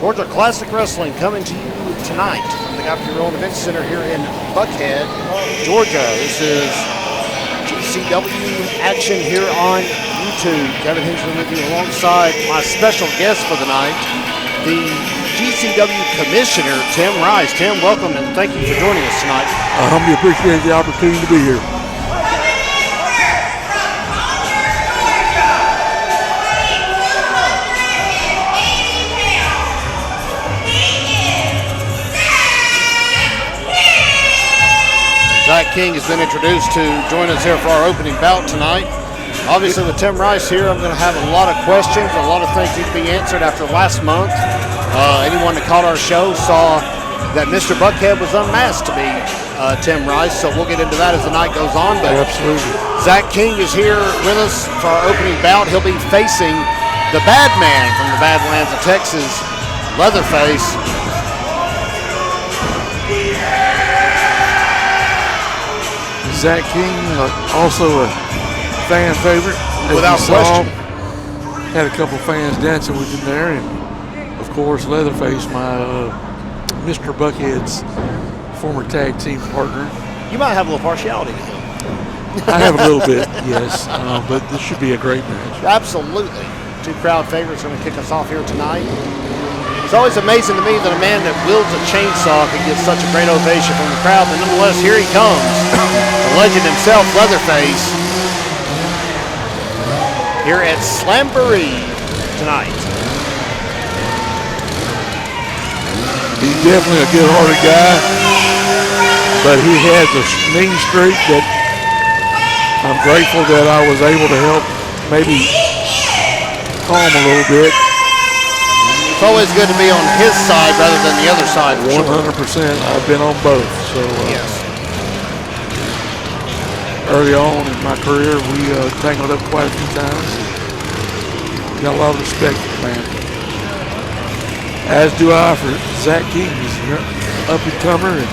Georgia Classic Wrestling coming to you tonight from the Godfrey Rowan Event Center here in Buckhead, Georgia. This is GCW action here on YouTube. Kevin Hensley with you alongside my special guest for the night, the GCW Commissioner, Tim Rice. Tim, welcome and thank you for joining us tonight. I humbly appreciate the opportunity to be here. Zack King has been introduced to join us here for our opening bout tonight. Obviously with Tim Rice here, I'm going to have a lot of questions, a lot of things need to be answered after last month. Anyone that caught our show saw that Mr. Buckhead was unmasked to be Tim Rice, so we'll get into that as the night goes on. But absolutely. Zack King is here with us for our opening bout. He'll be facing the bad man from the Badlands of Texas, Leatherface. Zack King, also a fan favorite. Without question. Had a couple fans dancing with him there, and of course Leatherface, my Mr. Buckhead's former tag team partner. You might have a little partiality to him. I have a little bit, yes, but this should be a great match. Absolutely. Two crowd favorites are going to kick us off here tonight. It's always amazing to me that a man that wields a chainsaw can get such a great ovation from the crowd, but nonetheless, here he comes. The legend himself, Leatherface, here at Slamboree tonight. He's definitely a good-hearted guy, but he has a mean streak that I'm grateful that I was able to help maybe calm a little bit. It's always good to be on his side rather than the other side. 100%. I've been on both. So yes. Early on in my career, we tangled up quite a few times. Got a lot of respect for the man. As do I for Zack King. He's an up-and-comer and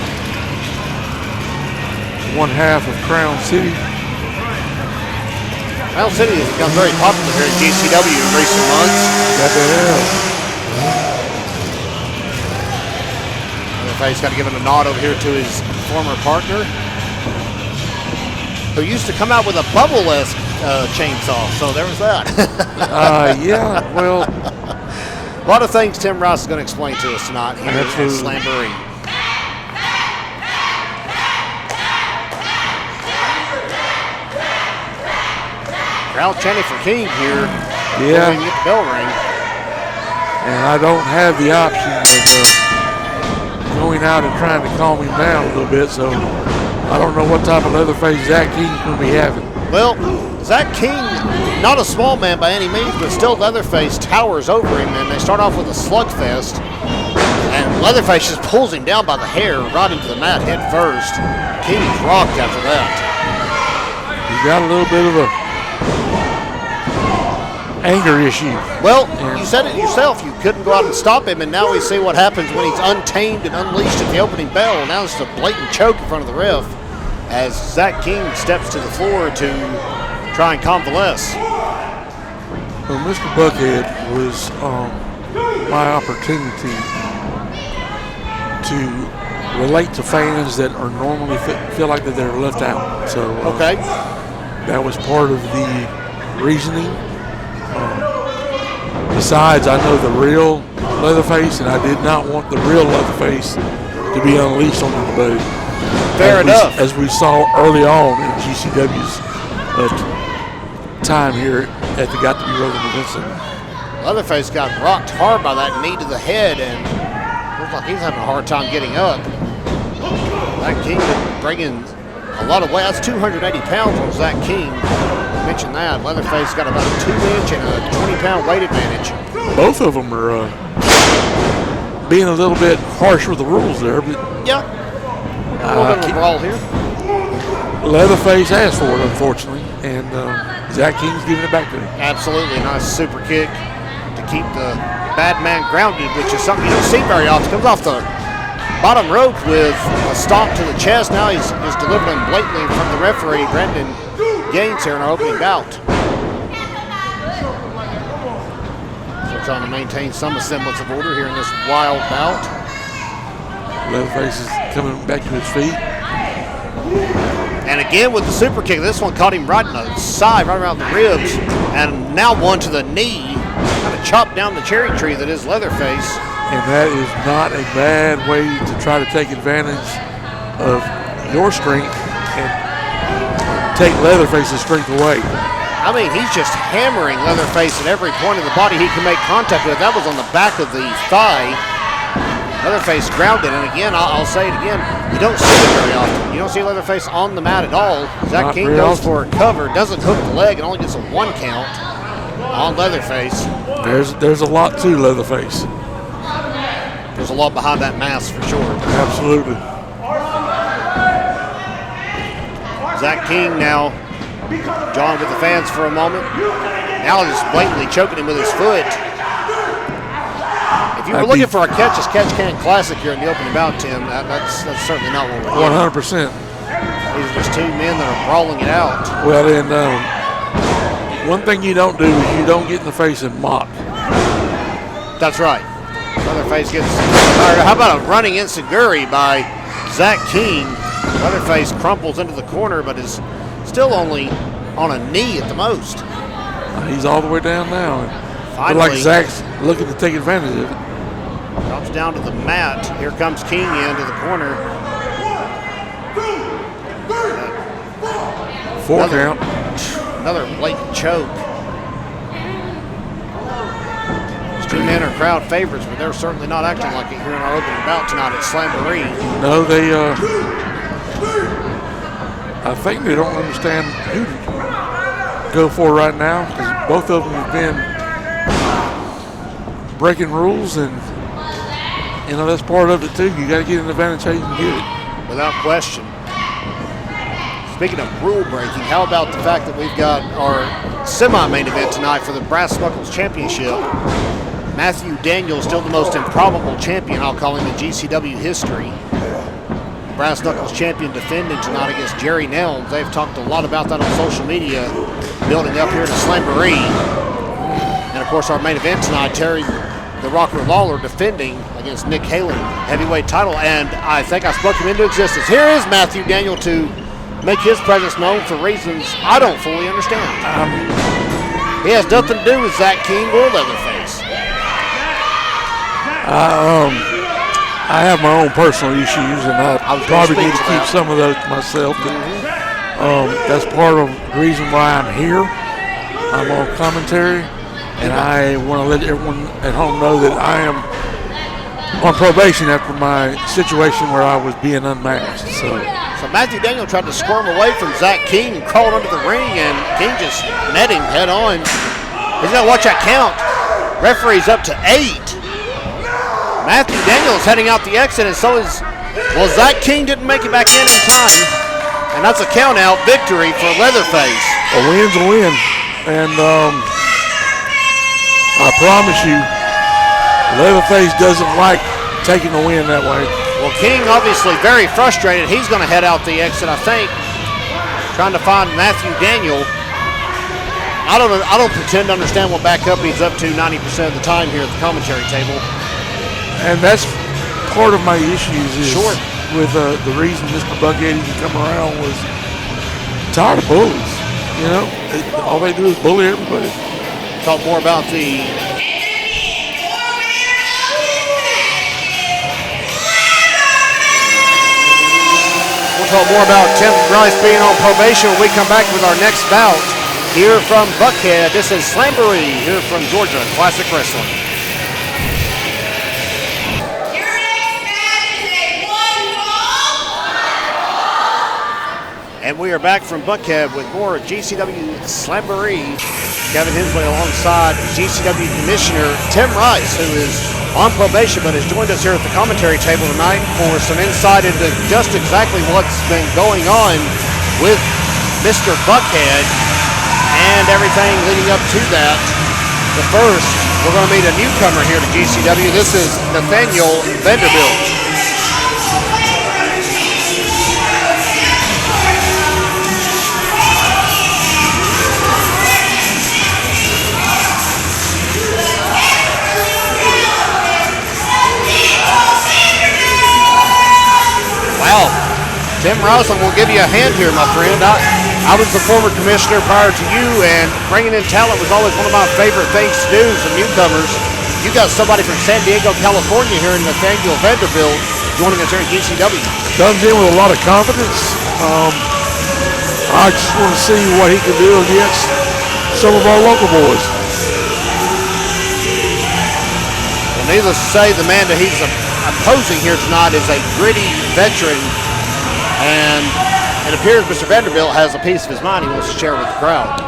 one half of Crown City. Crown City has become very popular here at GCW in recent months. Got that He's got to give it a nod over here to his former partner, who used to come out with a bubble-esque chainsaw, so there was that. Yeah, well. A lot of things Tim Rice is going to explain to us tonight here at Slamboree. Crowd chanting for King here. Yeah. Before we get the bell ring. And I don't have the option of going out and trying to calm him down a little bit, so I don't know what type of Leatherface Zack King's going to be having. Well, Zack King, not a small man by any means, but still Leatherface towers over him, and they start off with a slugfest, and Leatherface just pulls him down by the hair right into the mat head first. King is rocked after that. He's got a little bit of a anger issue. Well, you said it yourself. You couldn't go out and stop him, and now we see what happens when he's untamed and unleashed at the opening bell. Now it's a blatant choke in front of the ref as Zack King steps to the floor to try and convalesce. Well, Mr. Buckhead was my opportunity to relate to fans that are normally feel like that they're left out. So okay, that was part of the reasoning. Besides, I know the real Leatherface, and I did not want the real Leatherface to be unleashed on anybody. Fair enough. As we saw early on in GCW's time here at the Got to Be Rogan Event Center. Leatherface got rocked hard by that knee to the head, and looks like he's having a hard time getting up. Zack King bringing a lot of weight. That's 280 pounds on Zack King. Mention that. Leatherface got about a 2-inch and a 20-pound weight advantage. Both of them are being a little bit harsh with the rules there, but yeah, a little bit of a brawl here. Leatherface asked for it, unfortunately, and Zack King's giving it back to him. Absolutely, nice super kick to keep the bad man grounded, which is something you don't see very often. Comes off the bottom rope with a stomp to the chest. Now he's delivering blatantly from the referee, Brendan Gaines, here in our opening bout. So trying to maintain some semblance of order here in this wild bout. Leatherface is coming back to his feet. And again with the super kick, this one caught him right in the side, right around the ribs, and now one to the knee, kind of chopped down the cherry tree that is Leatherface. And that is not a bad way to try to take advantage of your strength and take Leatherface's strength away. I mean, he's just hammering Leatherface at every point of the body he can make contact with. That was on the back of the thigh. Leatherface grounded, and again, I'll say it again, you don't see it very often. You don't see Leatherface on the mat at all. Zack King goes for a cover, doesn't hook the leg, and only gets a 1 count on Leatherface. There's a lot to Leatherface. There's a lot behind that mask for sure. Absolutely. Zack King now jawing with the fans for a moment. Now just blatantly choking him with his foot. If you were looking for a catch-as-catch-can classic here in the opening bout, Tim, that's certainly not what we're doing. 100%. These are just two men that are brawling it out. Well, and one thing you don't do is you don't get in the face and mock. That's right. Leatherface gets, how about a running enziguri by Zack King? Leatherface crumples into the corner, but is still only on a knee at the most. He's all the way down now. Finally, like Zack's looking to take advantage of it. Drops down to the mat. Here comes King into the corner. 4 count. Another blatant choke. These two men are crowd favorites, but they're certainly not acting like it here in our opening bout tonight at Slamboree. No, they, I think they don't understand who to go for right now, because both of them have been breaking rules, and you know that's part of it too. You got to get an advantage how you can get it. Without question. Speaking of rule breaking, how about the fact that we've got our semi-main event tonight for the Brass Knuckles Championship? Matthew Daniel, still the most improbable champion, I'll call him, in GCW history. Brass Knuckles champion defending tonight against Jerry Nelms. They've talked a lot about that on social media, building up here to Slamboree. And of course, our main event tonight, Terry the Rocker Lawler defending against Nick Halen, heavyweight title. And I think I spoke him into existence. Here is Matthew Daniel to make his presence known for reasons I don't fully understand. He has nothing to do with Zack King or Leatherface. I have my own personal issues, and I probably need to keep some of those to myself. That's part of the reason why I'm here. I'm on commentary, and I want to let everyone at home know that I am on probation after my situation where I was being unmatched. So Matthew Daniel tried to squirm away from Zack King and crawled under the ring, and King just met him head on. He's got to watch that count. Referee's up to 8. Matthew Daniels heading out the exit, and so is, well, Zack King didn't make it back in time, and that's a count-out victory for Leatherface. A win's a win, and I promise you, Leatherface doesn't like taking a win that way. Well, King obviously very frustrated. He's going to head out the exit, I think, trying to find Matthew Daniel. I don't pretend to understand what backup he's up to 90% of the time here at the commentary table. And that's part of my issues is sure. with the reason Mr. Buckhead even come around was tired of bullies. You know, all they do is bully everybody. Talk more about the We'll talk more about Tim Rice being on probation when we come back with our next bout. Here from Buckhead, this is Slamboree, here from Georgia Classic Wrestling. And we are back from Buckhead with more GCW Slamboree. Kevin Hensley alongside GCW Commissioner Tim Rice, who is on probation but has joined us here at the commentary table tonight for some insight into just exactly what's been going on with Mr. Buckhead and everything leading up to that. But first, we're going to meet a newcomer here to GCW. This is Nathaniel Vanderbilt. Tim Roslin will give you a hand here, my friend. I was the former commissioner prior to you, and bringing in talent was always one of my favorite things to do, some newcomers. You got somebody from San Diego, California here in Nathaniel Vanderbilt joining us here at GCW. Comes in with a lot of confidence. I just want to see what he can do against some of our local boys. Well, needless to say, the man that he's opposing here tonight is a gritty veteran, and it appears Mr. Vanderbilt has a piece of his mind he wants to share with the crowd.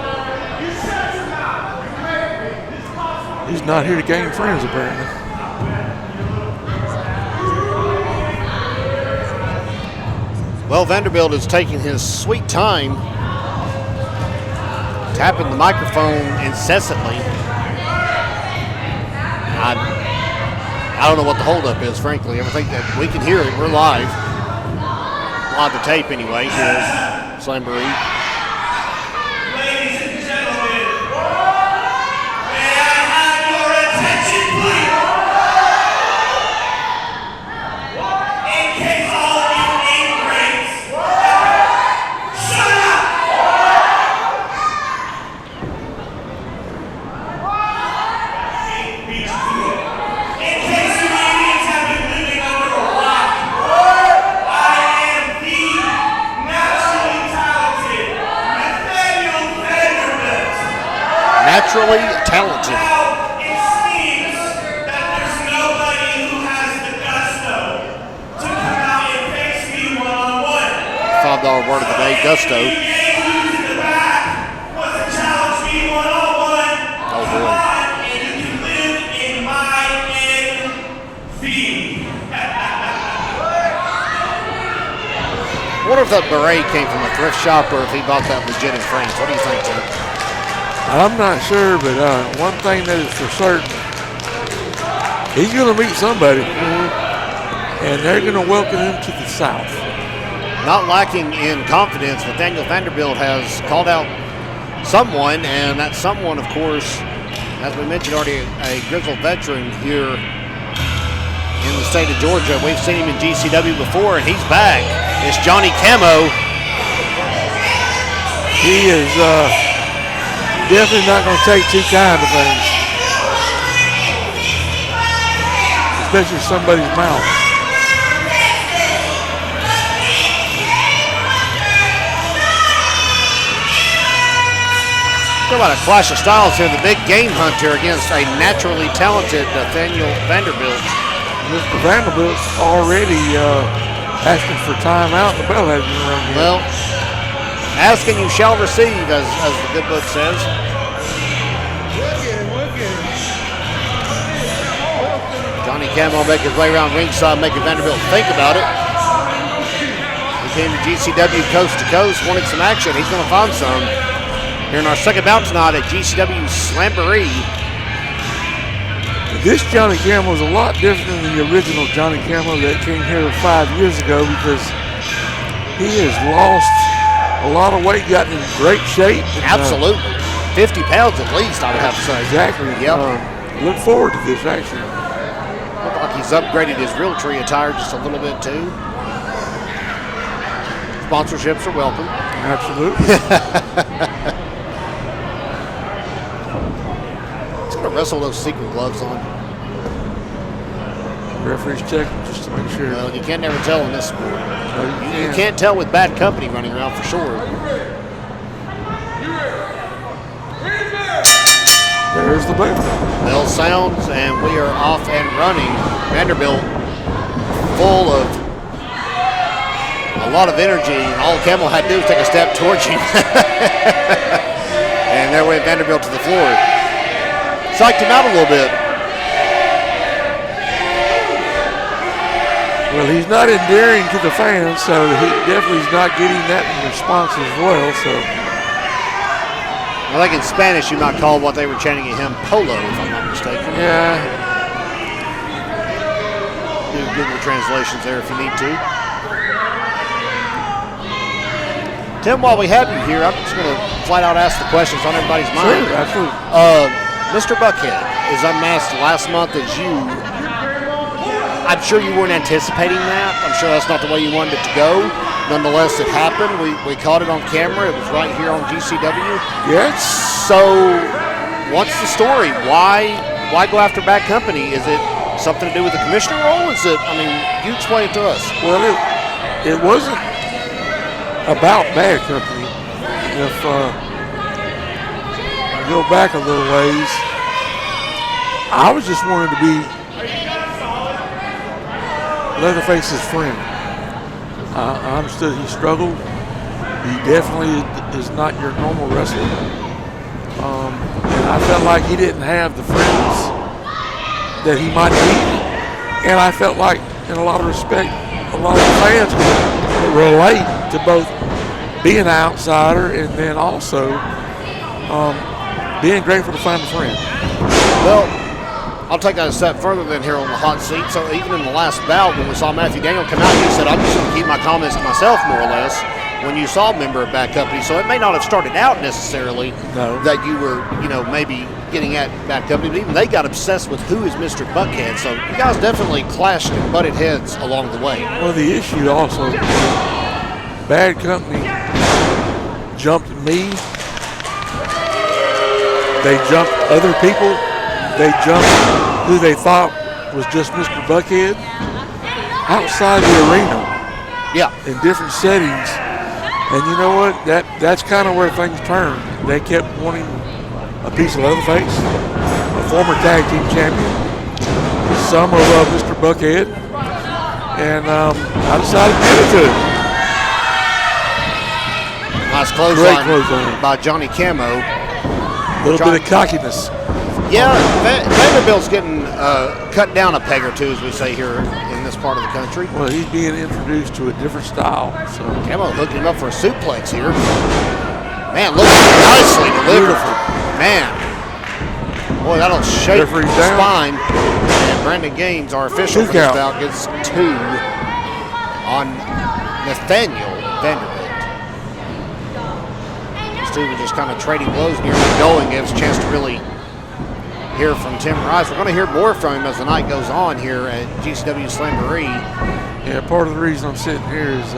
He's not here to gain friends, apparently. Well, Vanderbilt is taking his sweet time, tapping the microphone incessantly. I don't know what the holdup is, frankly. Everything that we can hear it, we're live. Live to tape anyway, here at Slamboree. Naturally talented. Now it seems that there's nobody who has the gusto to come out and face me one-on-one. $5 word of the day, gusto. The game who's in the back was to challenge me one-on-one. Oh boy. Come on, and you can live in my envy. I wonder if that beret came from a thrift shop or if he bought that legit in France. What do you think, Tim? I'm not sure, but one thing that is for certain, he's going to meet somebody, and they're going to welcome him to the South. Not lacking in confidence, Nathaniel Vanderbilt has called out someone, and that someone, of course, as we mentioned already, a grizzled veteran here in the state of Georgia. We've seen him in GCW before, and he's back. It's Johnny Camo. He is definitely not going to take too kind of things, especially somebody's mouth. Talk about a clash of styles here. The big game hunter against a naturally talented Nathaniel Vanderbilt. Mr. Vanderbilt's already asking for time out, and the bell hasn't been rung yet. Well, ask and you shall receive, as the good book says. Johnny Camo make his way around ringside, making Vanderbilt think about it. He came to GCW coast to coast, wanted some action. He's going to find some here in our second bout tonight at GCW Slamboree. This Johnny Camo is a lot different than the original Johnny Camo that came here 5 years ago, because he has lost a lot of weight, gotten in great shape. Absolutely. 50 pounds at least, I would have to say. Exactly. Yep. Look forward to this, actually. Look like he's upgraded his Realtree attire just a little bit, too. Sponsorships are welcome. Absolutely. He's going to wrestle those sequin gloves on. Referee's checking just to make sure. Well, you can never tell in this sport. No, You can't tell with bad company running around for sure. There's the bell. Bell sounds, and we are off and running. Vanderbilt full of a lot of energy. All Camo had to do was take a step towards him. And there went Vanderbilt to the floor. Psyched him out a little bit. Well, he's not endearing to the fans, so he definitely is not getting that response as well. So, I think in Spanish you might call what they were chanting at him polo, if I'm not mistaken. yeah, Do Google translations there if you need to. Tim, while we have you here, I'm just going to flat out ask the questions on everybody's mind. sure, absolutely. Mr. Buckhead is unmasked last month as you I'm sure you weren't anticipating that. I'm sure that's not the way you wanted it to go. Nonetheless, it happened. We caught it on camera. It was right here on GCW. Yes. So, what's the story? Why go after Bad Company? Is it something to do with the commissioner role? Is it? I mean, you explain it to us. Well, it wasn't about Bad Company. If you go back a little ways, I was just wanting to be Leatherface's friend. I understood he struggled. He definitely is not your normal wrestler. And I felt like he didn't have the friends that he might need. And I felt like, in a lot of respect, a lot of fans could relate to both being an outsider and then also being grateful to find a friend. Well, I'll take that a step further than here on the hot seat. So even in the last bout, when we saw Matthew Daniel come out, he said, I'm just going to keep my comments to myself, more or less, when you saw a member of Bad Company. So it may not have started out necessarily that you were, maybe getting at Bad Company, but even they got obsessed with who is Mr. Buckhead. So you guys definitely clashed and butted heads along the way. Well, the issue also, Bad Company jumped me. They jumped other people. They jumped who they thought was just Mr. Buckhead outside the arena. Yeah. In different settings. And you know what? That's kind of where things turned. They kept wanting a piece of Leatherface, a former tag team champion, some of Mr. Buckhead, and I decided to give it to him. Nice Great clothesline by Johnny Camo. A little bit of cockiness. Yeah, Vanderbilt's getting cut down a peg or two, as we say here in this part of the country. Well, he's being introduced to a different style. So Camo hooked him up for a suplex here. Man, looks nicely delivered. Beautiful. Man. Boy, that'll shake the down. spine. And Brandon Gaines, our official for this bout, gets 2 on Nathaniel Vanderbilt. These two were just kind of trading blows near the going. Gives a chance to really hear from Tim Rice. We're going to hear more from him as the night goes on here at GCW Slamboree. Yeah, part of the reason I'm sitting here is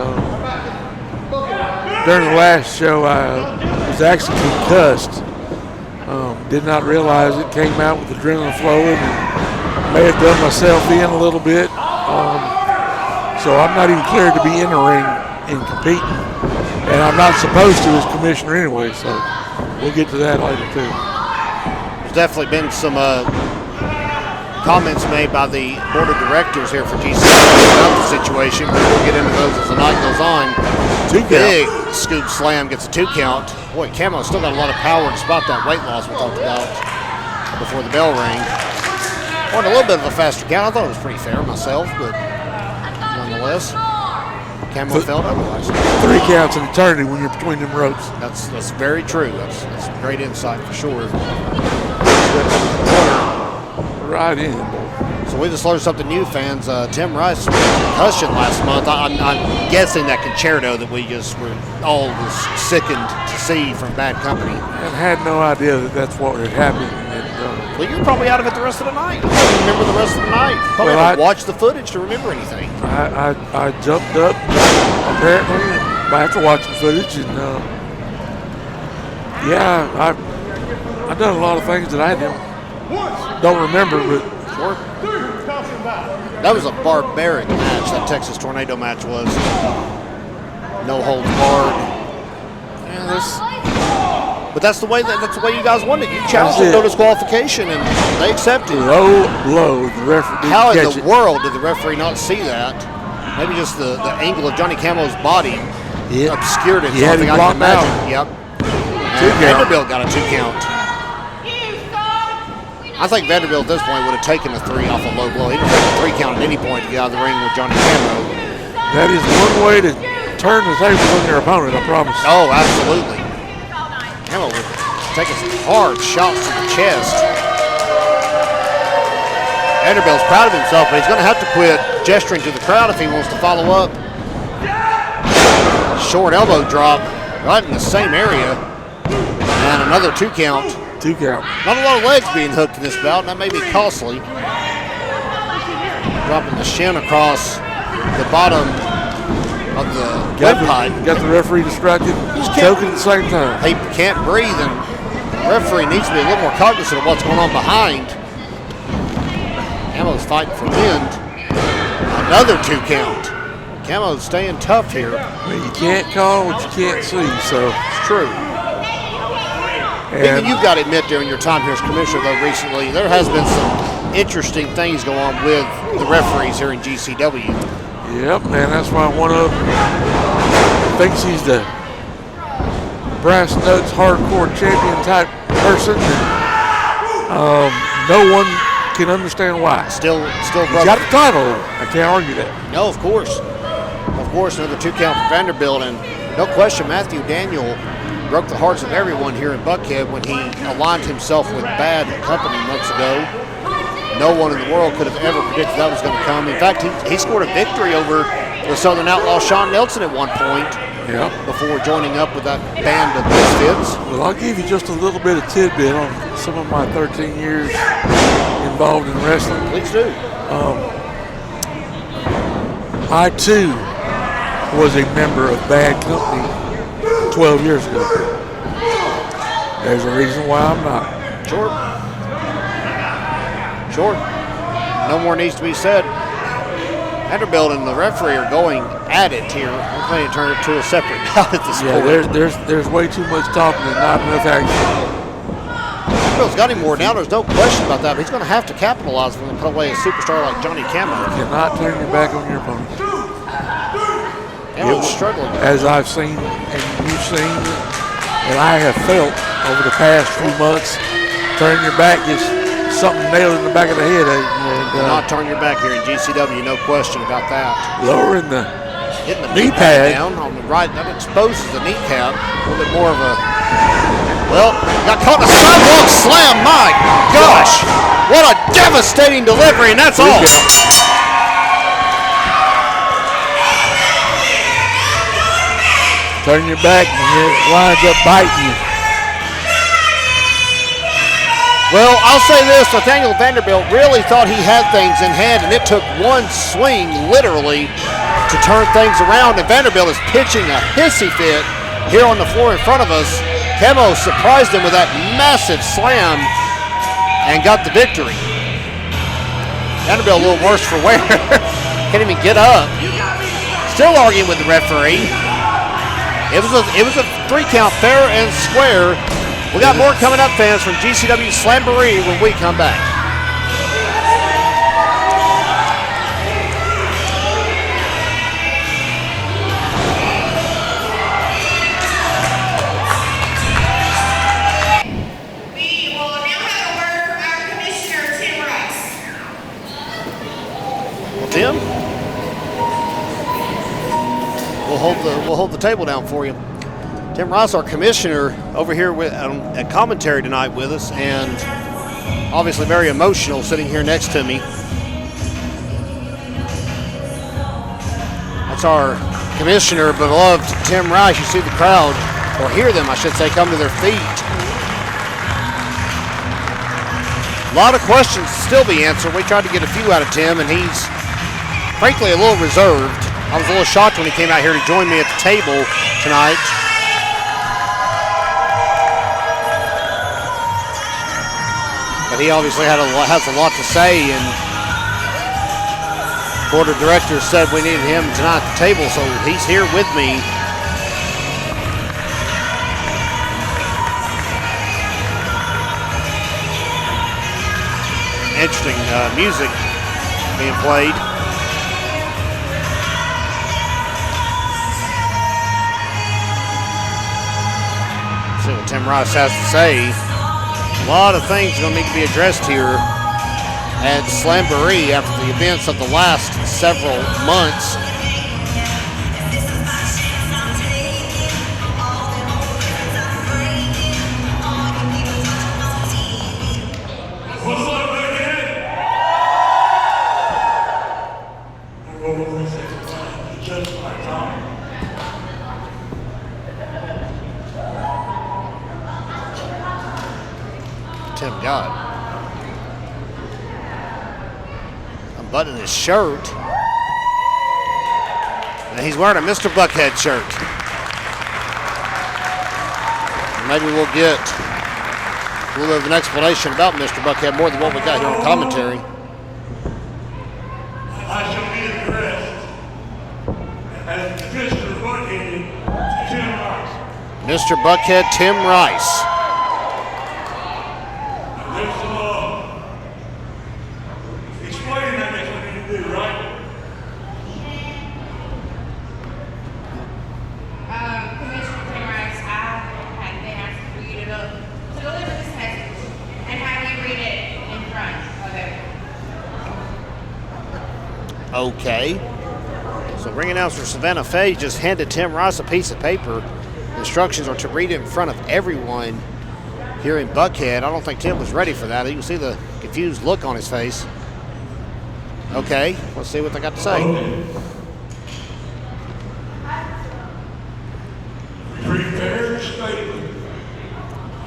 during the last show I was actually concussed. Did not realize it, came out with adrenaline flowing and may have done myself in a little bit. So I'm not even cleared to be in the ring and competing. And I'm not supposed to as commissioner anyway, so we'll get to that later too. There's definitely been some comments made by the board of directors here for GCW about the situation. We'll get into those as the night goes on. Big scoop slam gets a 2 count. Boy, Camo's still got a lot of power despite that weight loss we talked about before the bell rang. Wanted a little bit of a faster count. I thought it was pretty fair myself, but nonetheless, Camo felt otherwise. 3 counts in eternity when you're between them ropes. That's very true. That's great insight for sure. Right in. So we just learned something new, fans. Tim Rice was concussion last month. I'm guessing that concerto that we just were all just sickened to see from Bad Company. And had no idea that that's what had happened. Well, you're probably out of it the rest of the night. You don't remember the rest of the night. Probably haven't watched the footage to remember anything. I jumped up apparently after watching footage, and I done a lot of things that I don't remember, but sure. That was a barbaric match. That Texas Tornado match was. No holds barred. But that's the way you guys wanted it. You challenged them to disqualification, and they accepted. Low blow. The referee. How in the world did the referee not see that? Maybe just the angle of Johnny Camo's body obscured it. He had him blocked out. Yep. And Vanderbilt got a 2 count. I think Vanderbilt at this point would have taken a 3 off a low blow. He would have taken a 3 count at any point to get out of the ring with Johnny Camo. That is one way to turn the tables on your opponent, I promise. Oh, absolutely. Camo was taking some hard shots to the chest. Vanderbilt's proud of himself, but he's going to have to quit gesturing to the crowd if he wants to follow up. Short elbow drop right in the same area. And another 2 count. 2 count. Not a lot of legs being hooked in this bout, and that may be costly. dropping the shin across the bottom of the windpipe. Got the referee distracted. He's choking at the same time. He can't breathe, and the referee needs to be a little more cognizant of what's going on behind. Camo's fighting for wind. Another 2 count. Camo's staying tough here. Well, you can't call what you can't see, so it's true. And you've got to admit, during your time here as commissioner, though, recently, there has been some interesting things go on with the referees here in GCW. Yep, man, that's why one of them thinks he's the brass nuts hardcore champion type person. And, no one can understand why. Still, he's got the title. I can't argue that. No, of course. Of course, another 2 count for Vanderbilt, and no question, Matthew Daniel broke the hearts of everyone here in Buckhead when he aligned himself with bad company months ago. No one in the world could have ever predicted that was going to come. In fact, he scored a victory over the Southern Outlaw Sean Nelson at one point. Yep. Before joining up with that band of misfits. Well, I'll give you just a little bit of tidbit on some of my 13 years involved in wrestling. Please do. I too was a member of Bad Company 12 years ago. There's a reason why I'm not. Sure. No more needs to be said. Vanderbilt and the referee are going at it here. We're going to turn it to a separate bout at this point. There's way too much talking and not enough action. Vanderbilt's got him more now. There's no question about that. But he's going to have to capitalize when they put away a superstar like Johnny Camo. You cannot turn your back on your opponent. Camo's struggling. As I've seen and you've seen and I have felt over the past few months, turning your back is something nailed in the back of the head. Not turn your back here in GCW, no question about that. Lowering the hitting the knee pad down on the right, that exposes the kneecap. A little bit more of a, well, got caught in a sidewalk slam. My gosh, what a devastating delivery, and that's all. Turn your back and it winds up biting you. Well, I'll say this, Nathaniel Vanderbilt really thought he had things in hand, and it took one swing, literally, to turn things around, and Vanderbilt is pitching a hissy fit here on the floor in front of us. Camo surprised him with that massive slam and got the victory. Vanderbilt a little worse for wear. Can't even get up. Still arguing with the referee. It was a 3 count, fair and square. We got more coming up, fans, from GCW Slamboree when we come back. We will now have a word from our Commissioner, Tim Rice. Well, Tim, we'll hold the table down for you. Tim Rice, our commissioner, over here at commentary tonight with us, and obviously very emotional sitting here next to me. That's our commissioner, beloved Tim Rice. You see the crowd, or hear them, I should say, come to their feet. A lot of questions to still be answered. We tried to get a few out of Tim, and he's frankly a little reserved. I was a little shocked when he came out here to join me at the table tonight. But he obviously has a lot to say, and board of directors said we needed him tonight at the table, so he's here with me. Interesting music being played. Let's see what Tim Rice has to say. A lot of things are going to need to be addressed here at Slamboree after the events of the last several months. Tim, God, I'm buttoning his shirt. And he's wearing a Mr. Buckhead shirt. Maybe we'll get a little bit of an explanation about Mr. Buckhead more than what we got here on commentary. I shall be addressed as Mr. Buckhead, Tim Rice. Mr. Buckhead, Tim Rice. There's some explaining I guess I need to do, right? Commissioner Tim Rice, I had been asked for you to deliver this message and have you read it in front of everyone. Okay. So ring announcer Savannah Faye just handed Tim Rice a piece of paper. Instructions are to read it in front of everyone here in Buckhead. I don't think Tim was ready for that. You can see the confused look on his face. Okay, let's see what they got to say. Prepared statement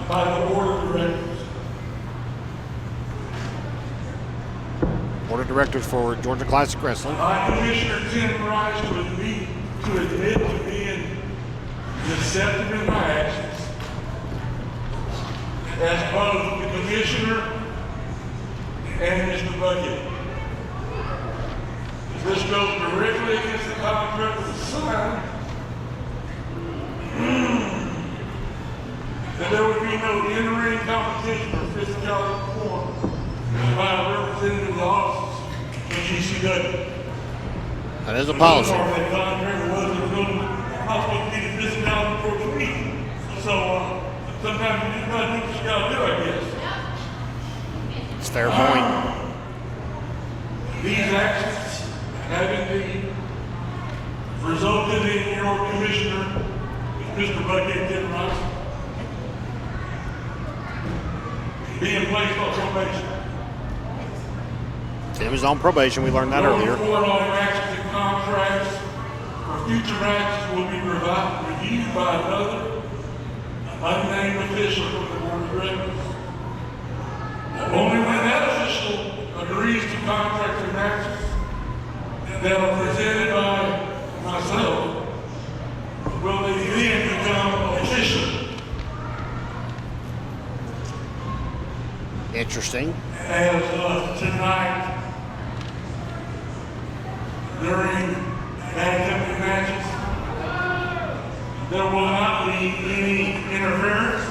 by the Board of Directors. Board of Directors for Georgia Classic Wrestling. By Commissioner Tim Rice to admit to being deceptive in my actions as both the Commissioner and Mr. Buckhead. This goes directly against the contract that was signed. That there would be no in-ring competition or physicality performed by a representative of the office of GCW. That is a policy. That contract was going to possibly be the physicality for the week. So sometimes you just gotta do what you gotta do, I guess. It's a fair point. These actions have indeed resulted in your commissioner, Mr. Buckhead Tim Rice, being placed on probation. Tim is on probation. We learned that earlier. Going forward, all your actions and contracts for future actions will be reviewed by another unnamed official from the Board of Directors. Only when that official agrees to contracts and actions that are presented by myself will they then become official. Interesting. As of tonight, during bad company matches, there will not be any interference.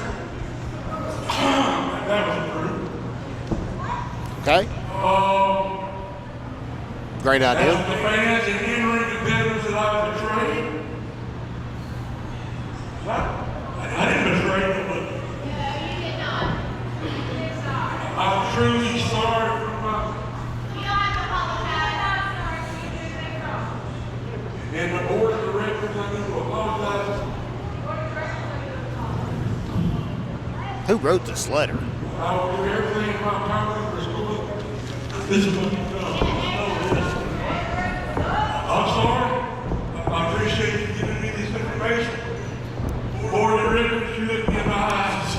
That was approved. Okay. Great idea. As the fans and in-ring competitors that I betrayed, I didn't betray them, but I'm truly sorry for my. And the Board of Directors, I need to apologize. Who wrote this letter? I will do everything in my power for school. This is what you've done. Know this. I'm sorry. I appreciate you giving me this information. Board of Directors, you look me in my eyes.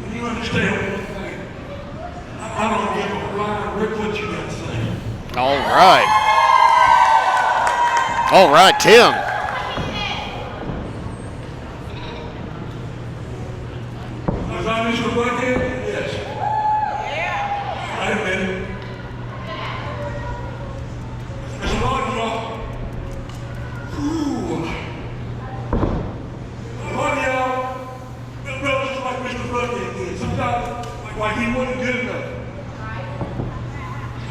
And you understand what I'm saying. I don't give a flying rip what you got to say. All right. All right, Tim. Was I Mr. Buckhead? Yes. I admit it. There's a lot of y'all. A lot of y'all felt just like Mr. Buckhead did. Sometimes like he wasn't good enough.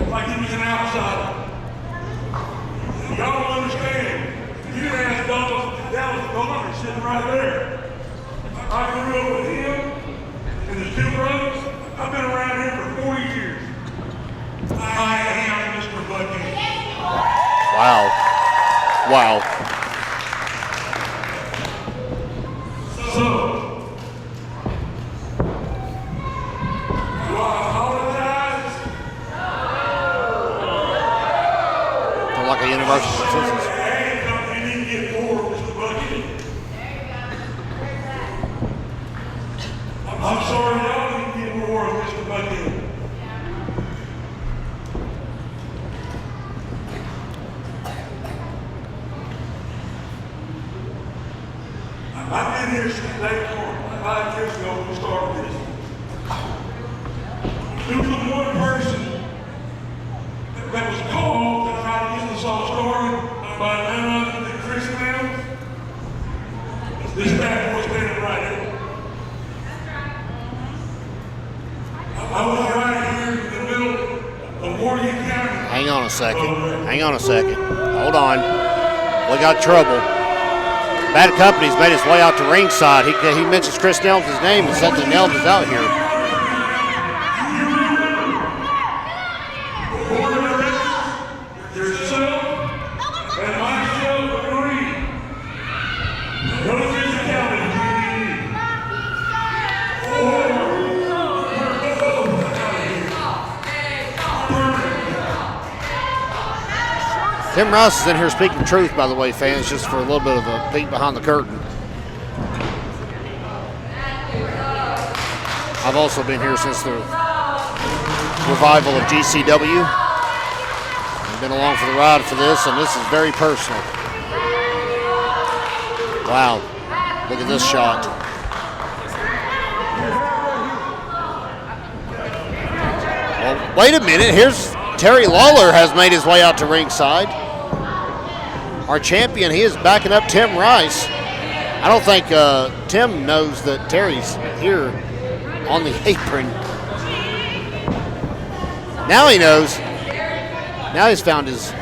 Like he was an outsider. Y'all don't understand. You can ask Dallas Garner sitting right there. I grew up with him and his two brothers. I've been around here for 40 years. I am Mr. Buckhead. Wow. Wow. So, do I apologize? Feel like a universal consensus. You need to get forward, Mr. Buckhead. I'm sorry, y'all need to get more of Mr. Buckhead. I've been here since day one. 5 years ago when we started this. There was one person that was called to try to get this all started by none other than Chris Mills. This bad boy standing right here. I was right here in the middle of Morgan County. Hang on a second. Hang on a second. Hold on. We got trouble. Bad Company's made his way out to ringside. He mentions Chris Nelms' name and suddenly Nelms is out here. Tim Rice is in here speaking truth, by the way, fans, just for a little bit of a peek behind the curtain. I've also been here since the revival of GCW. I've been along for the ride for this, and this is very personal. Wow, look at this shot. Well, wait a minute, here's Terry Lawler has made his way out to ringside. Our champion, he is backing up Tim Rice. I don't think Tim knows that Terry's here on the apron. Now he knows. Now he's found his.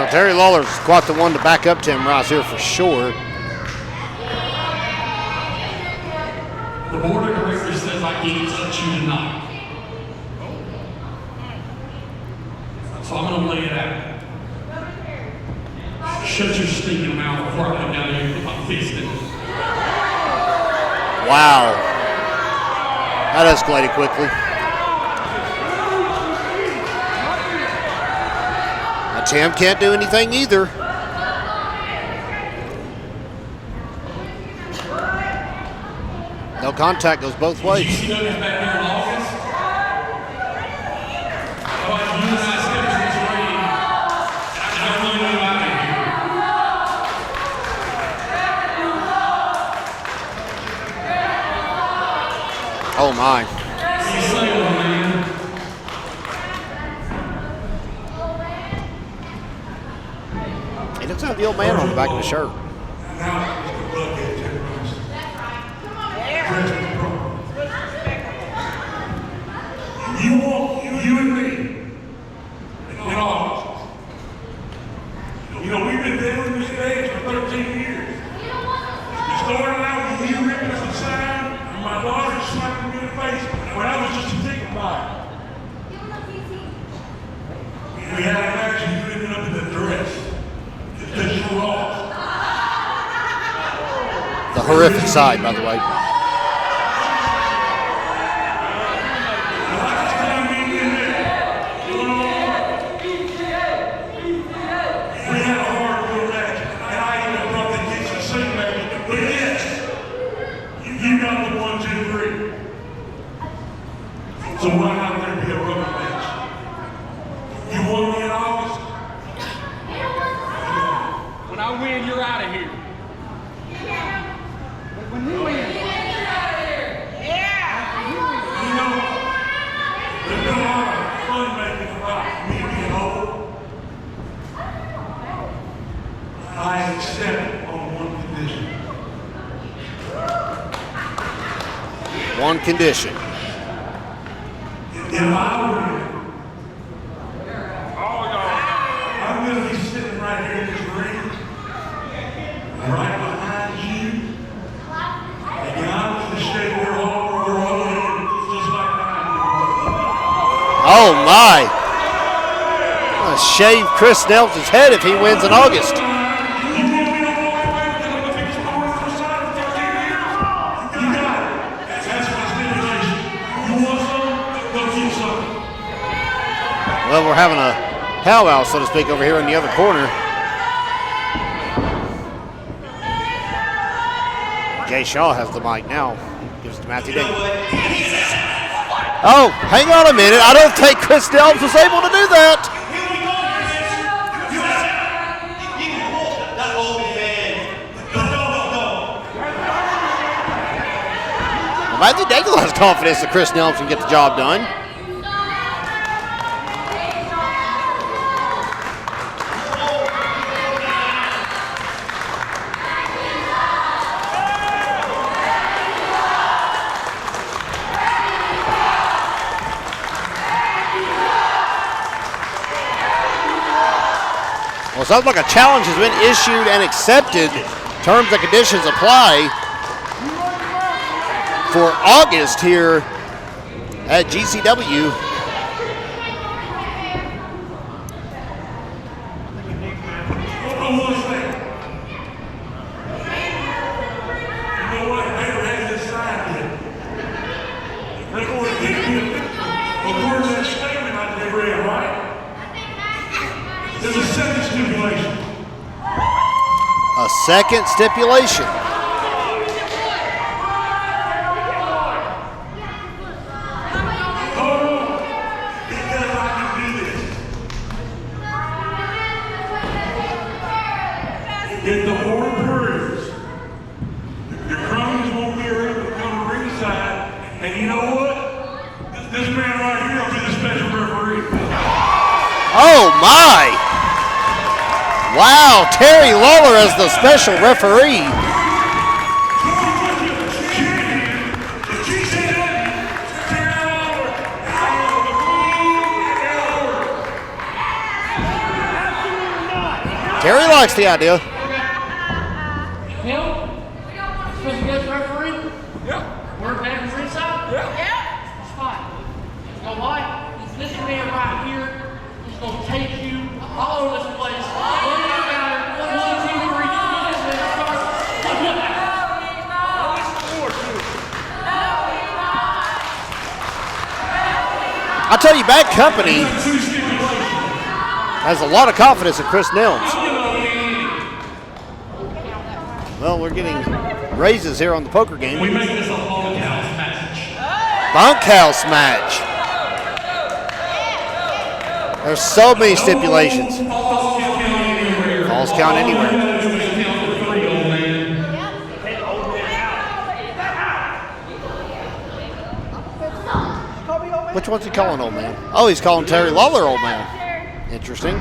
Terry Lawler's quite the one to back up Tim Rice here for sure. The board of directors says I can't touch you tonight. So I'm going to lay it out. Shut your stinking mouth before I come down here and put my fist in it. Wow. That escalated quickly. Tim can't do anything either. No contact goes both ways. Did you see those back here in August? How about you and I schedule this ring? I don't really know out of here. Oh my. You say, old man. He looks like the old man on the back of the shirt. You want you and me in August. You know, we've been doing this stage for 13 years. It started out with you ripping us aside and my daughter slapping me in the face when I was just a ticket buyer. We had a match and you ended up in the dress. Because you lost. The horrific side, by the way. So why not there be a rubber match? You want me in August? When I win, you're out of here. When you win, you're out of here. You know, there's been a lot of fun making about me being old. I accept on one condition. One condition. If I win, I'm going to be sitting right here in this ring, right behind you, and I'm going to shake your arm or hand just like mine. Oh my. I'm gonna shave Chris Nelms' head if he wins in August. You want me to walk away because I'm the biggest promoter for the side of 13 years? You got it. That's my stipulation. You want some? Go get some. Well, we're having a powwow, so to speak, over here in the other corner. Jay Shaw has the mic now. Gives it to Matthew Daniels. Oh, hang on a minute. I don't think Chris Nelms was able to do that. Well, Matthew Daniels has confidence that Chris Nelms can get the job done. Well, it sounds like a challenge has been issued and accepted. Terms and conditions apply for August here at GCW. A second stipulation. Get the horn bruised. Your cronies won't be able to come to ringside. And you know what? This man right here will be the special referee. Oh my! Wow, Terry Lawler as the special referee. Terry likes the idea. We're back to ringside? Yeah. It's fine. You know why? This man right here is going to take you all over this place. I'll tell you, Bad Company has a lot of confidence in Chris Nelms. Well, we're getting raises here on the poker game. We make this a bunkhouse match. Bunkhouse match. There's so many stipulations. Falls count anywhere. Which one's he calling old man? Oh, he's calling Terry Lawler old man. Interesting.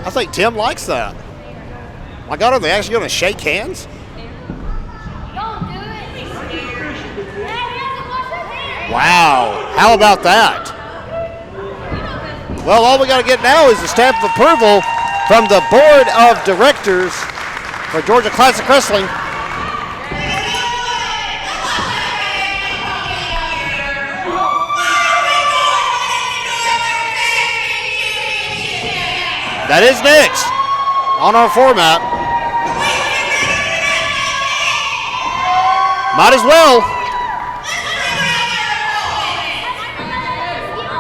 I think Tim likes that. My God, are they actually going to shake hands? Wow, how about that? Well, all we got to get now is the stamp of approval from the board of directors for Georgia Classic Wrestling. That is next on our format. Might as well.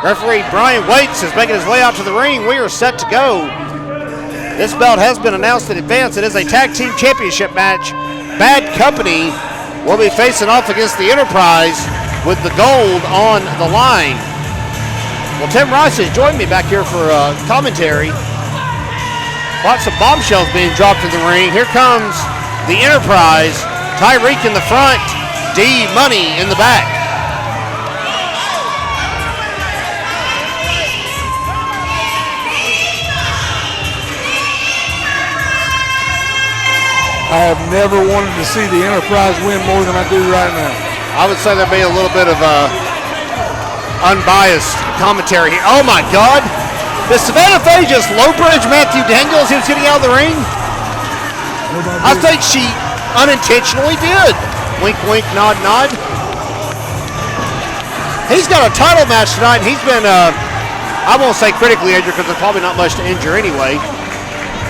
Referee Brian Waits is making his way out to the ring. We are set to go. This belt has been announced in advance. It is a tag team championship match. Bad Company will be facing off against the Enterprise with the gold on the line. Well, Tim Rice has joined me back here for commentary. Lots of bombshells being dropped in the ring. Here comes the Enterprise. Tyreek in the front, D Money in the back. I have never wanted to see the Enterprise win more than I do right now. I would say there'd be a little bit of unbiased commentary here. Oh my God! Did Savannah Faye just low bridge Matthew Daniels? He was getting out of the ring. I think she unintentionally did. Wink, wink, nod, nod. He's got a title match tonight. He's been, I won't say critically injured because there's probably not much to injure anyway,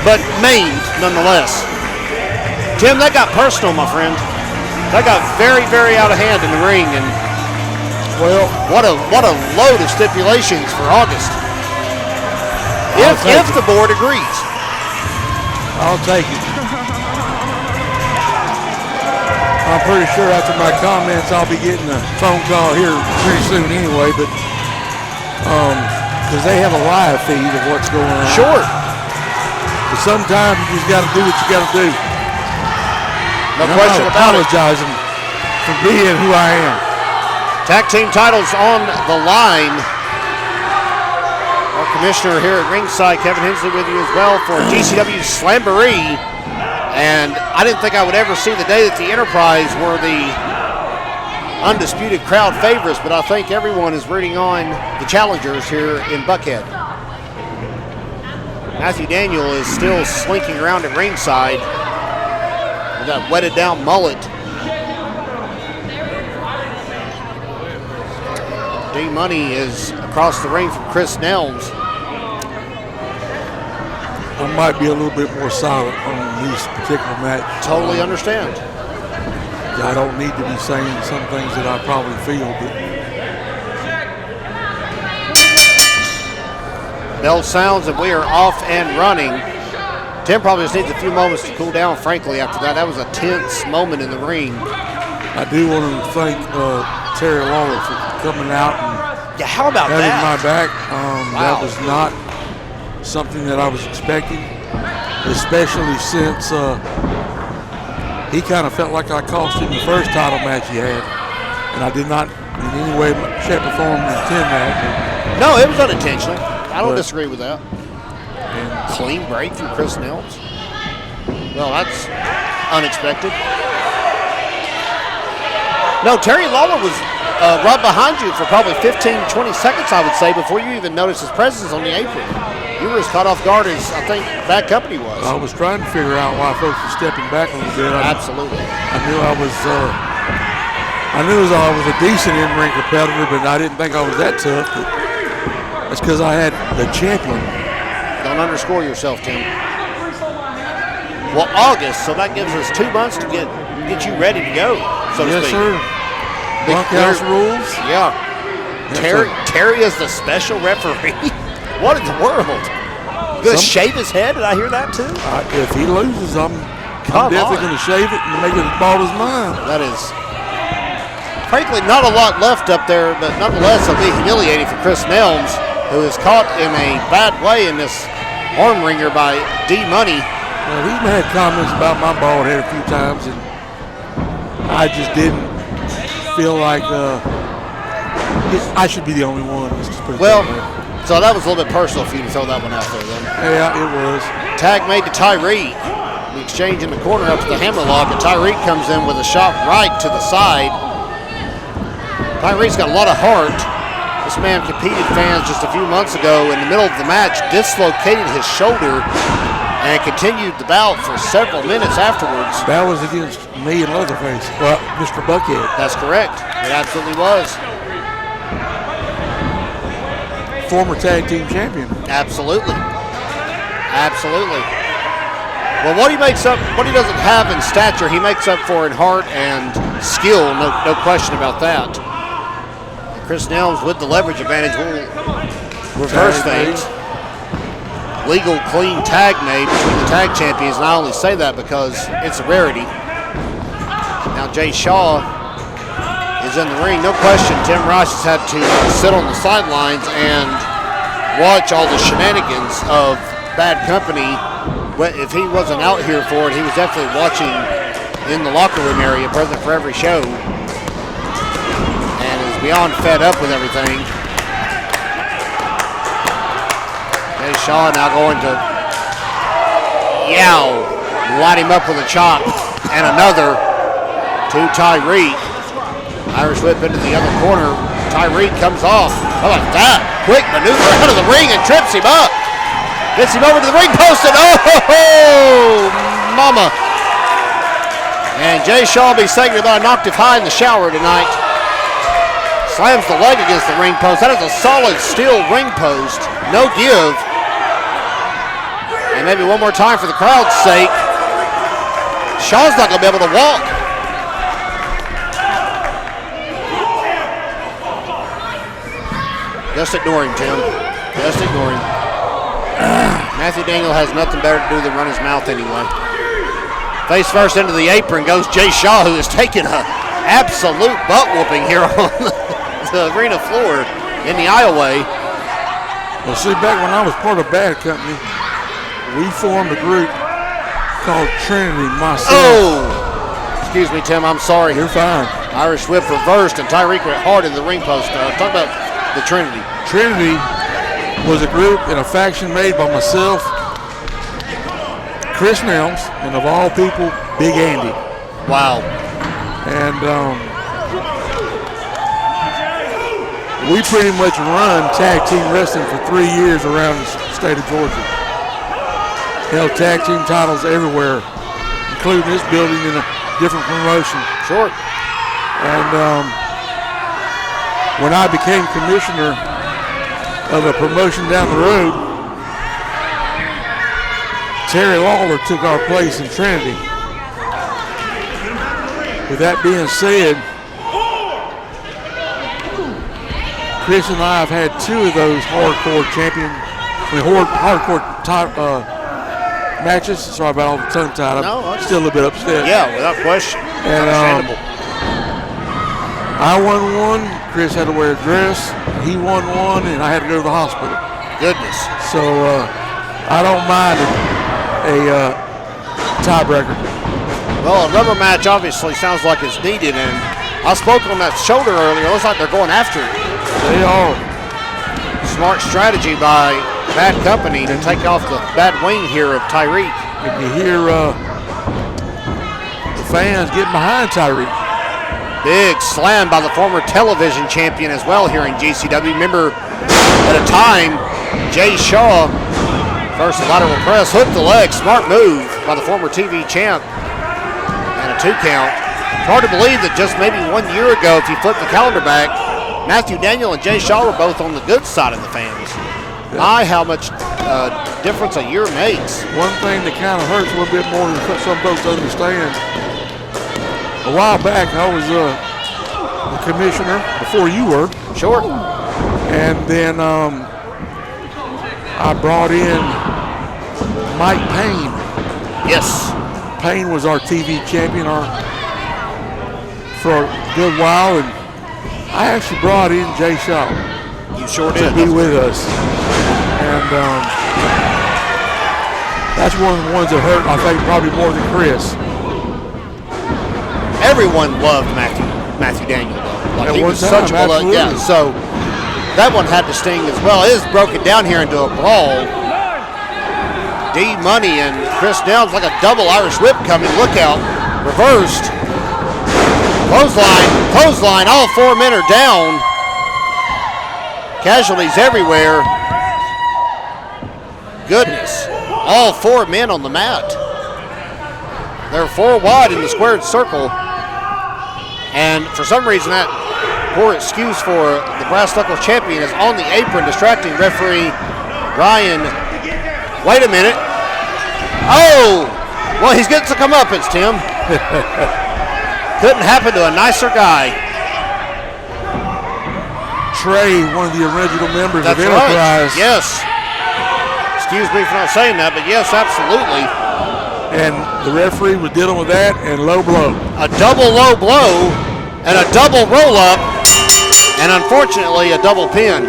but maimed nonetheless. Tim, that got personal, my friend. That got very, very out of hand in the ring, and well, what a load of stipulations for August. If the board agrees. I'll take it. I'm pretty sure after my comments I'll be getting a phone call here pretty soon anyway, but because they have a live feed of what's going on. Sure. But sometimes you just got to do what you got to do. No question about it. I'm apologizing for being who I am. Tag team titles on the line. Our commissioner here at ringside, Kevin Hensley, with you as well for GCW Slamboree. And I didn't think I would ever see the day that the Enterprise were the undisputed crowd favorites, but I think everyone is rooting on the challengers here in Buckhead. Matthew Daniel is still slinking around at ringside with that wetted down mullet. D-Money is across the ring from Chris Nelms. I might be a little bit more silent on these particular matches. Totally understand. I don't need to be saying some things that I probably feel, but bell sounds and we are off and running. Tim probably just needs a few moments to cool down, frankly, after that. That was a tense moment in the ring. I do want to thank Terry Lawler for coming out and how about having that? my back. Wow. That was not something that I was expecting, especially since he kind of felt like I cost him the first title match he had, and I did not in any way, shape, or form intend that. No, it was unintentional. I don't disagree with that. And clean break from Chris Nelms. Well, that's unexpected. No, Terry Lawler was right behind you for probably 15, 20 seconds, I would say, before you even noticed his presence on the apron. You were as caught off guard as I think Bad Company was. I was trying to figure out why folks were stepping back a little bit. Absolutely. I knew I was a decent in-ring competitor, but I didn't think I was that tough. But that's because I had the champion. Don't underscore yourself, Tim. Well, August, so that gives us 2 months to get you ready to go, so to Yes, speak. sir. Bunkhouse rules. Yeah. Yes, Terry is the special referee. What in the world? Gonna shave his head? Did I hear that too? If he loses, I'm definitely going to shave it and make it as bald as mine. That is, frankly, not a lot left up there, but nonetheless, it'll be humiliating for Chris Nelms, who is caught in a bad way in this arm wringer by D-Money. Well, he's had comments about my bald head a few times, and I just didn't feel like I should be the only one. Let's just put it that way. So that was a little bit personal for you to throw that one out there then. Yeah, it was. Tag made to Tyreek. The exchange in the corner up to the hammerlock, and Tyreek comes in with a shot right to the side. Tyreek's got a lot of heart. This man competed, fans, just a few months ago in the middle of the match, dislocated his shoulder and continued the bout for several minutes afterwards. That was against me and Leatherface. Well, Mr. Buckhead. That's correct. It absolutely was. Former tag team champion. Absolutely. Absolutely. Well, what he doesn't have in stature, he makes up for in heart and skill, no question about that. Chris Nelms with the leverage advantage will reverse things. Legal, clean tag made between the tag champions, and I only say that because it's a rarity. Now Jay Shaw is in the ring. No question, Tim Rice has had to sit on the sidelines and watch all the shenanigans of Bad Company. If he wasn't out here for it, he was definitely watching in the locker room area, present for every show, and is beyond fed up with everything. Jay Shaw now going to light him up with a chop, and another to Tyreek. Irish whip into the other corner. Tyreek comes off. How about that? Quick maneuver out of the ring and trips him up. Gets him over to the ring post and mama. And Jay Shaw will be saying about an octave high in the shower tonight. Slams the leg against the ring post. That is a solid steel ring post. No give. And maybe one more time for the crowd's sake. Shaw's not going to be able to walk. Just ignore him, Tim. Just ignore him. Matthew Daniel has nothing better to do than run his mouth anyway. Face first into the apron goes Jay Shaw, who is taking an absolute butt whooping here on the arena floor in the aisleway. Well, see, back when I was part of Bad Company, we formed a group called Trinity, myself. Oh! Excuse me, Tim, I'm sorry. You're fine. Irish whip reversed, and Tyreek went hard in the ring post. Talk about the Trinity. Trinity was a group and a faction made by myself, Chris Nelms, and of all people, Big Andy. Wow. And we pretty much run tag team wrestling for 3 years around the state of Georgia. Held tag team titles everywhere, including this building in a different promotion. Sure. And when I became commissioner of a promotion down the road, Terry Lawler took our place in Trinity. With that being said, Chris and I have had 2 of those hardcore matches. Sorry about all the tongue tied. I'm still a little bit upset. Yeah, without question. And understandable. I won one. Chris had to wear a dress. He won one, and I had to go to the hospital. Goodness. So I don't mind a tiebreaker. Well, a rubber match obviously sounds like it's needed, and I spoke on that shoulder earlier. It looks like they're going after it. They are. Smart strategy by Bad Company to take off the bad wing here of Tyreek. And you hear the fans getting behind Tyreek. Big slam by the former television champion as well here in GCW. Remember, at a time, Jay Shaw, first lateral press, hooked the leg. Smart move by the former TV champ. And a 2 count. It's hard to believe that just maybe 1 year ago, if you flip the calendar back, Matthew Daniel and Jay Shaw were both on the good side of the fans. My, how much difference a year makes. One thing that kind of hurts a little bit more than some folks understand. A while back, I was the commissioner before you were. Sure. And then I brought in Mike Payne. Yes. Payne was our TV champion for a good while, and I actually brought in Jay Shaw. You sure did. To be with us. And that's one of the ones that hurt, I think, probably more than Chris. Everyone loved Matthew Daniel. Like, he was time, such a beloved. Yeah, so that one had to sting as well. It is broken down here into a brawl. D-Money and Chris Nelms, like a double Irish whip coming. Look out. Reversed. Clothesline. All 4 men are down. Casualties everywhere. Goodness. All 4 men on the mat. They're 4 wide in the squared circle. And for some reason, that poor excuse for the brass knuckle champion is on the apron, distracting referee Ryan. Wait a minute. Oh! Well, he's getting some comeuppance, Tim. Couldn't happen to a nicer guy. Trey, one of the original members That's of Enterprise. Right. Yes. Excuse me for not saying that, but yes, absolutely. And the referee was dealing with that and low blow. A double low blow and a double roll up, and unfortunately a double pin.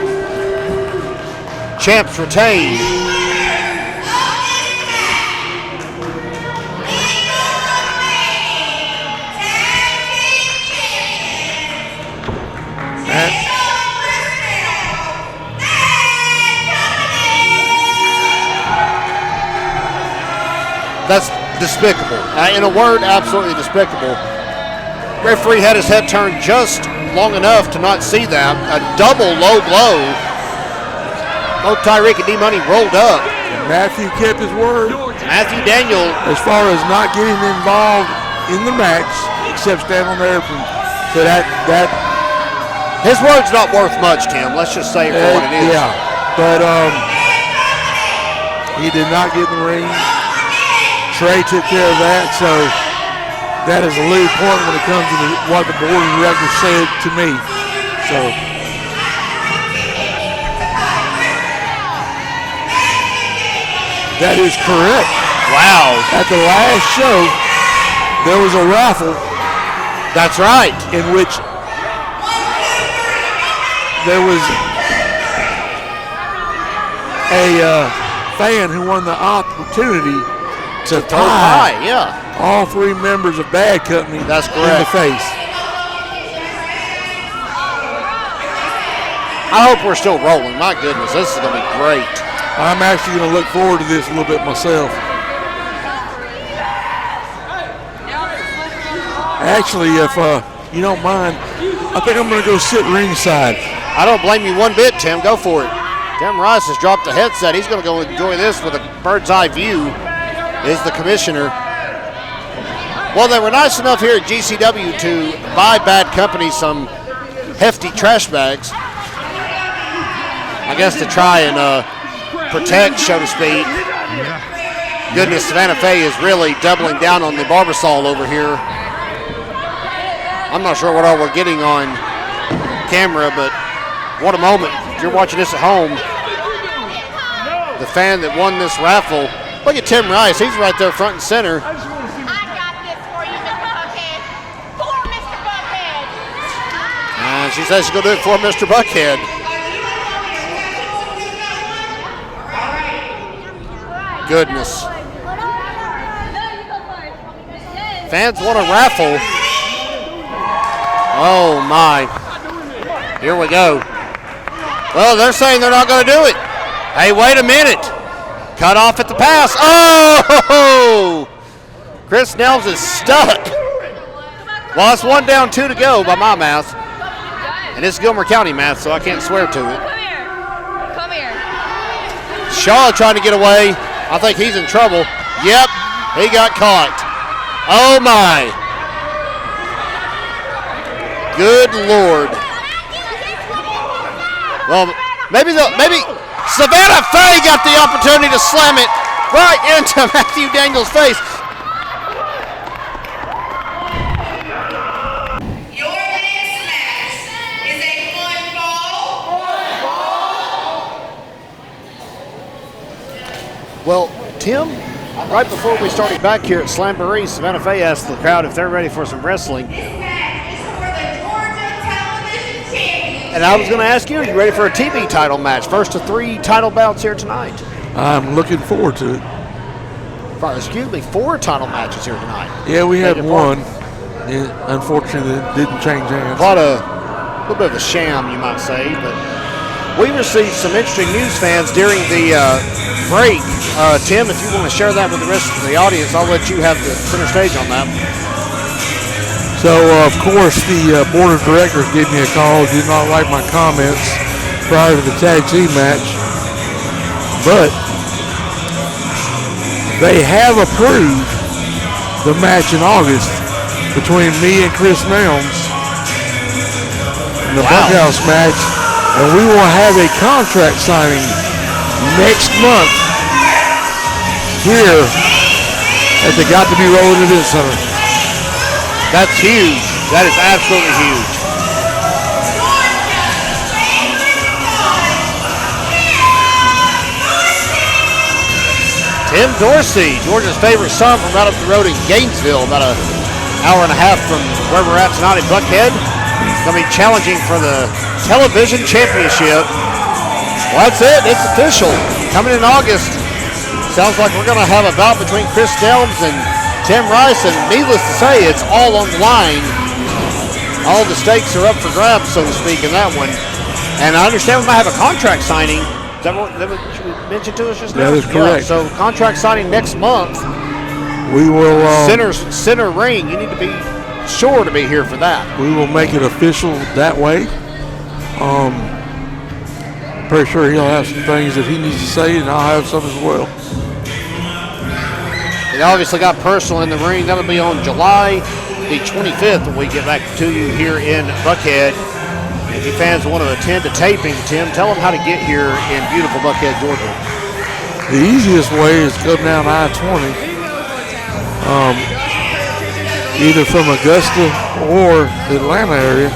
Champs retained. That's despicable. In a word, absolutely despicable. Referee had his head turned just long enough to not see that. A double low blow. Both Tyreek and D-Money rolled up. And Matthew kept his word. Matthew Daniel. As far as not getting involved in the match, except standing on the apron. So that his word's not worth much, Tim. Let's just say it for what it is. Yeah, but he did not get in the ring. Trey took care of that, so that is a lead point when it comes to what the board of directors said to me. So that is correct. Wow. At the last show, there was a raffle. That's right. In which there was a fan who won the opportunity to tie all 3 members of Bad Company in the face. I hope we're still rolling. My goodness, this is going to be great. I'm actually going to look forward to this a little bit myself. Actually, if you don't mind, I think I'm going to go sit ringside. I don't blame you one bit, Tim. Go for it. Tim Rice has dropped the headset. He's going to go enjoy this with a bird's eye view, is the commissioner. Well, they were nice enough here at GCW to buy Bad Company some hefty trash bags. I guess to try and protect, so to speak. Goodness, Savannah Faye is really doubling down on the Barbasol over here. I'm not sure what all we're getting on camera, but what a moment. If you're watching this at home, the fan that won this raffle, look at Tim Rice. He's right there front and center. I got this for you, Mr. Buckhead. For Mr. Buckhead. And she says she's going to do it for Mr. Buckhead. Goodness. Fans want a raffle. Oh, my. Here we go. Well, they're saying they're not going to do it. Hey, wait a minute. Cut off at the pass. Oh! Chris Nelms is stuck. Well, it's 1 down, 2 to go by my math. And it's Gilmer County math, so I can't swear to it. Come here. Shaw trying to get away. I think he's in trouble. Yep, he got caught. Oh, my. Good Lord. Well, maybe Savannah Faye got the opportunity to slam it right into Matthew Daniels' face. Your next match is a one ball. Well, Tim, right before we started back here at Slamboree, Savannah Faye asked the crowd if they're ready for some wrestling. This match is for the Georgia Television Championship. And I was going to ask you, are you ready for a TV title match? First of 3 title bouts here tonight. I'm looking forward to it. 4 title matches here tonight. Yeah, we had one. Unfortunately, it didn't change hands. Quite a little bit of a sham, you might say. But we received some interesting news, fans, during the break. Tim, if you want to share that with the rest of the audience, I'll let you have the center stage on that. So, of course, the board of directors gave me a call, did not like my comments prior to the tag team match. But they have approved the match in August between me and Chris Nelms in the Bunkhouse match, and we will have a contract signing next month here at the Got to Be Rolling Event Center. That's huge. That is absolutely huge. Tim Dorsey, Georgia's favorite son from right up the road in Gainesville, about an hour and a half from where we're at tonight in Buckhead. Going to be challenging for the television championship. Well, that's it. It's official. Coming in August. Sounds like we're going to have a bout between Chris Nelms and Tim Rice, and needless to say, it's all on the line. All the stakes are up for grabs, so to speak, in that one. And I understand we might have a contract signing. Is that what you mentioned to us just now? That is correct. Yeah, so contract signing next month. We will Center ring. You need to be sure to be here for that. We will make it official that way. Pretty sure he'll have some things that he needs to say, and I'll have some as well. It obviously got personal in the ring. That'll be on July the 25th when we get back to you here in Buckhead. If you fans want to attend a taping, Tim, tell them how to get here in beautiful Buckhead, Georgia. The easiest way is to come down I-20, either from Augusta or the Atlanta area,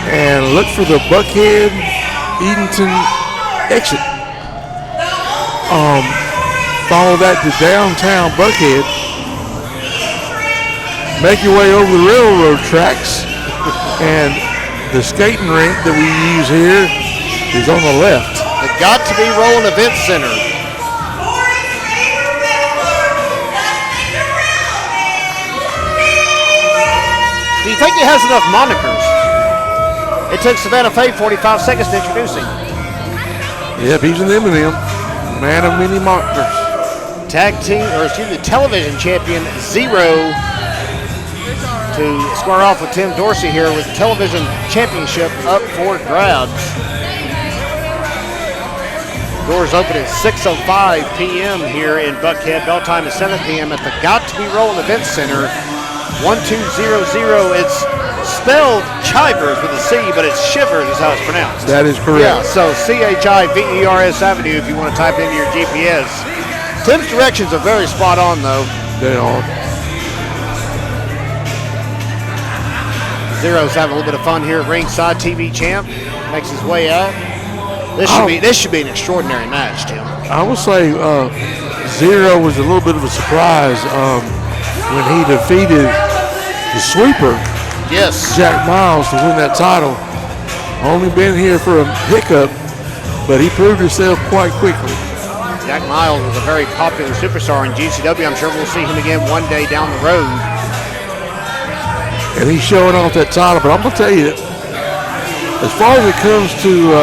and look for the Buckhead Edenton exit. Follow that to downtown Buckhead, make your way over the railroad tracks, and the skating rink that we use here is on the left. The Got to Be Rolling Event Center. Do you think he has enough monikers? It took Savannah Faye 45 seconds to introduce him. Yep, he's an M&M, man of many monikers. Television champion Zero to square off with Tim Dorsey here with the television championship up for grabs. Doors open at 6:05 p.m. here in Buckhead. Bell time is 7 p.m. at the Got to Be Rolling Event Center. 1200. It's spelled Chivers with a C, but it's Shivers is how it's pronounced. That is correct. Yeah, so Chivers Avenue if you want to type into your GPS. Tim's directions are very spot on, though. They are. Zero's having a little bit of fun here at ringside. TV champ makes his way out. This should be an extraordinary match, Tim. I will say Zero was a little bit of a surprise when he defeated the sweeper, yes, Jack Miles, to win that title. Only been here for a hiccup, but he proved himself quite quickly. Jack Miles was a very popular superstar in GCW. I'm sure we'll see him again one day down the road. And he's showing off that title, but I'm going to tell you, as far as it comes to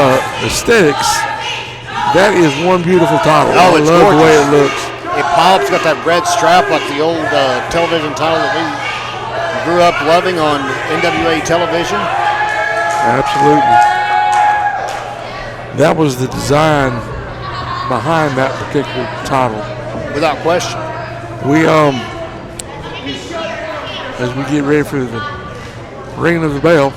aesthetics, that is one beautiful title. Oh, I it's love gorgeous. the way it looks. It pops, got that red strap like the old television title that we grew up loving on NWA television. Absolutely. That was the design behind that particular title. Without question. We as we get ready for the ringing of the bell,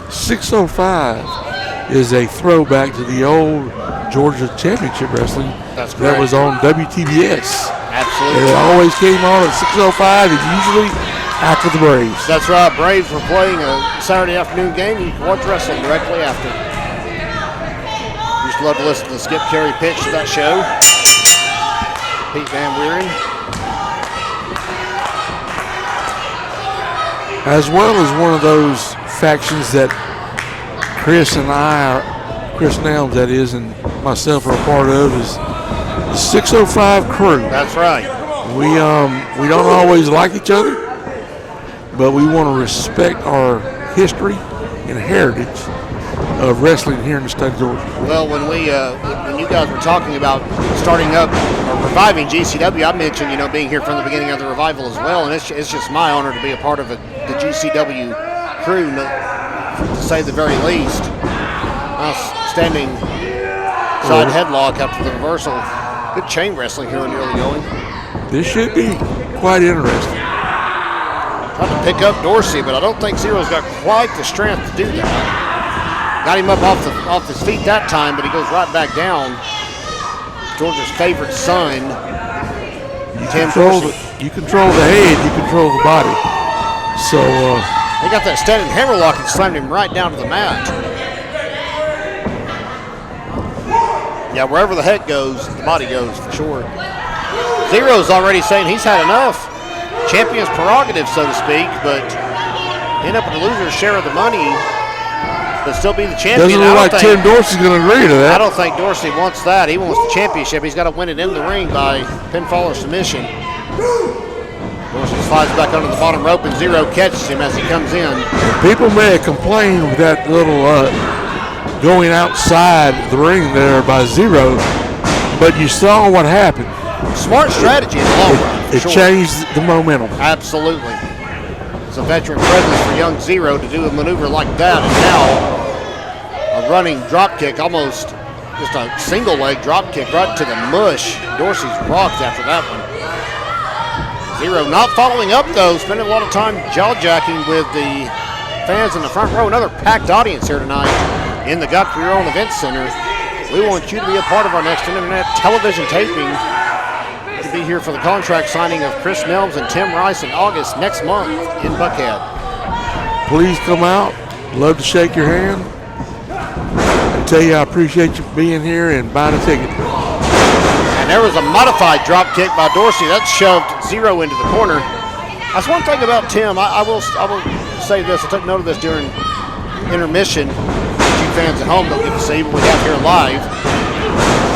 6:05 is a throwback to the old Georgia Championship Wrestling. That's correct. That was on WTBS. Absolutely. And it always came on at 6:05 and usually after the Braves. That's right. Braves were playing a Saturday afternoon game. You can watch wrestling directly after. Used to love to listen to the Skip Carey pitch to that show. Pete Van Wieren. As well as one of those factions that Chris Nelms, that is, and myself are a part of, is the 605 crew. That's right. We don't always like each other, but we want to respect our history and heritage of wrestling here in the state of Georgia. Well, when you guys were talking about starting up or reviving GCW, I mentioned being here from the beginning of the revival as well, and it's just my honor to be a part of the GCW crew, to say the very least. Standing side headlock after the reversal. Good chain wrestling here in the early going. This should be quite interesting. Tried to pick up Dorsey, but I don't think Zero's got quite the strength to do that. Got him up off his feet that time, but he goes right back down. Georgia's favorite son, Tim Dorsey. You control the head, you control the body. So they got that standing hammerlock and slammed him right down to the mat. Yeah, wherever the head goes, the body goes for sure. Zero's already saying he's had enough. Champion's prerogative, so to speak, but end up with a loser's share of the money, but still be the champion. Doesn't look like Tim Dorsey's going to agree to that. I don't think Dorsey wants that. He wants the championship. He's got to win it in the ring by pinfall or submission. Dorsey slides back under the bottom rope, and Zero catches him as he comes in. People may have complained with that little going outside the ring there by Zero, but you saw what happened. Smart strategy in the long run. It changed the momentum. Absolutely. It's a veteran presence for young Zero to do a maneuver like that, and now a running drop kick, almost just a single leg drop kick right to the mush. Dorsey's rocked after that one. Zero not following up though, spending a lot of time jaw-jacking with the fans in the front row. Another packed audience here tonight in the Got to Be Rolling Event Center. We want you to be a part of our next internet television taping. To be here for the contract signing of Chris Nelms and Tim Rice in August next month in Buckhead. Please come out. Love to shake your hand and tell you I appreciate you being here and buying a ticket. And there was a modified drop kick by Dorsey. That shoved Zero into the corner. That's one thing about Tim. I will say this. I took note of this during intermission. You fans at home don't get to see, but we have here live.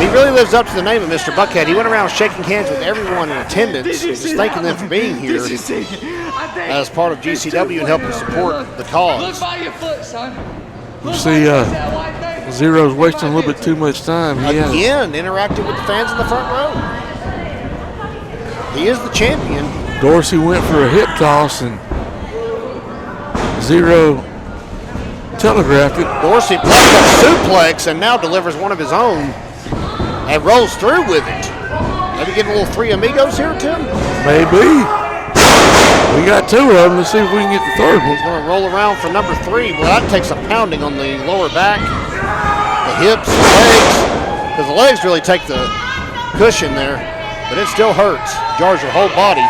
He really lives up to the name of Mr. Buckhead. He went around shaking hands with everyone in attendance, just thanking them for being here as part of GCW and helping support the cause. Look by your foot, son. You see, Zero's wasting a little bit too much time. Again, interacting with the fans in the front row. He is the champion. Dorsey went for a hip toss and Zero telegraphed it. Dorsey blocked a suplex and now delivers one of his own and rolls through with it. Maybe get a little Three Amigos here, Tim? Maybe. We got two of them. Let's see if we can get the third one. He's going to roll around for number 3. Well, that takes a pounding on the lower back, the hips, the legs, because the legs really take the cushion there, but it still hurts. Jars your whole body.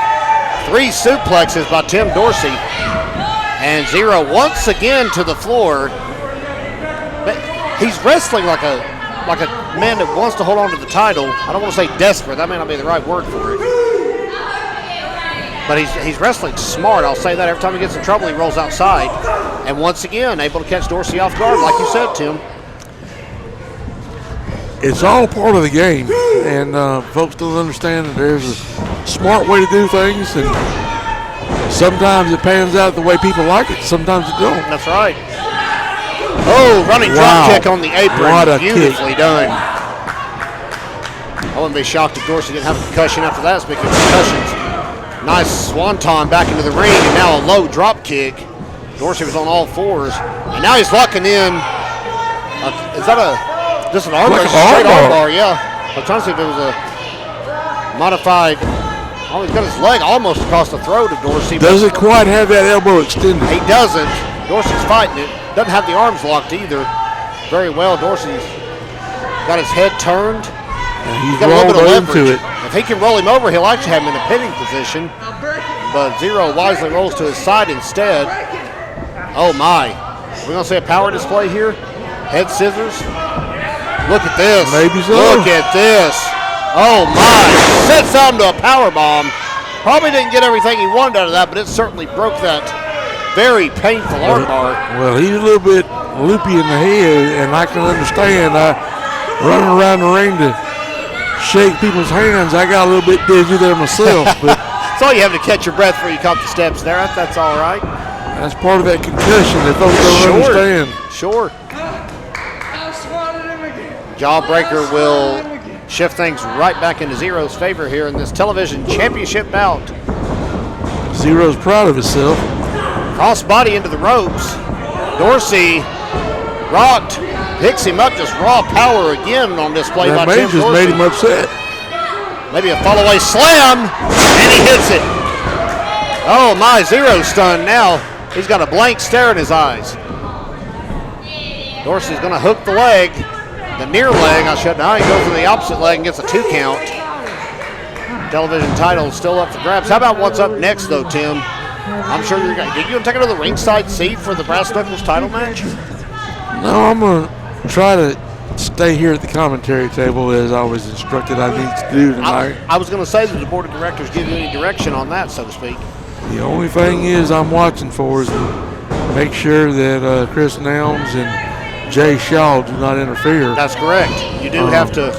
3 suplexes by Tim Dorsey. And Zero once again to the floor. But he's wrestling like a man that wants to hold on to the title. I don't want to say desperate. That may not be the right word for it. But he's wrestling smart. I'll say that. Every time he gets in trouble, he rolls outside. And once again, able to catch Dorsey off guard, like you said, Tim. It's all part of the game. And folks don't understand that there's a smart way to do things. And sometimes it pans out the way people like it. Sometimes it don't. That's right. Oh, running drop kick on the apron. What a Beautifully kick. done. I wouldn't be shocked if Dorsey didn't have a concussion after that, speaking of concussions. Nice swanton back into the ring, and now a low drop kick. Dorsey was on all fours, and now he's locking in. Is that just an arm bar? Like Straight an arm arm bar. bar, yeah. I'm trying to see if it was a modified. Oh, he's got his leg almost across the throat of Dorsey. Doesn't quite have that elbow extended. He doesn't. Dorsey's fighting it. Doesn't have the arms locked either. Very well. Dorsey's got his head turned. And he's Got a little bit of rolled leverage. into it. If he can roll him over, he'll actually have him in a pinning position. But Zero wisely rolls to his side instead. Oh my. We're going to see a power display here. Head scissors. Look at this. Maybe so. Look at this. Oh my. Sets out into a power bomb. Probably didn't get everything he wanted out of that, but it certainly broke that very painful arm bar. Well, he's a little bit loopy in the head, and I can understand. Running around the ring to shake people's hands, I got a little bit dizzy there myself. But That's all you have to catch your breath before you caught the steps there. That's all right. that's part of that concussion that folks don't understand. Sure. Jawbreaker will shift things right back into Zero's favor here in this television championship bout. Zero's proud of himself. Crossbody into the ropes. Dorsey rocked, picks him up, just raw power again on display That by may Tim just Dorsey. made him upset. Maybe a follow-away slam, and he hits it. Oh my, Zero's stunned now. He's got a blank stare in his eyes. Dorsey's gonna hook the leg, the near leg. Now he goes to the opposite leg and gets a 2 count. Television title still up for grabs. How about what's up next though, Tim? I'm sure you're gonna, did you take another ringside seat for the Brass Knuckles title match? No, I'm going to try to stay here at the commentary table as I was instructed I need to do tonight. I was gonna say that the board of directors give you any direction on that, so to speak. The only thing is I'm watching for is to make sure that Chris Nelms and Jay Shaw do not interfere. That's correct. You do have to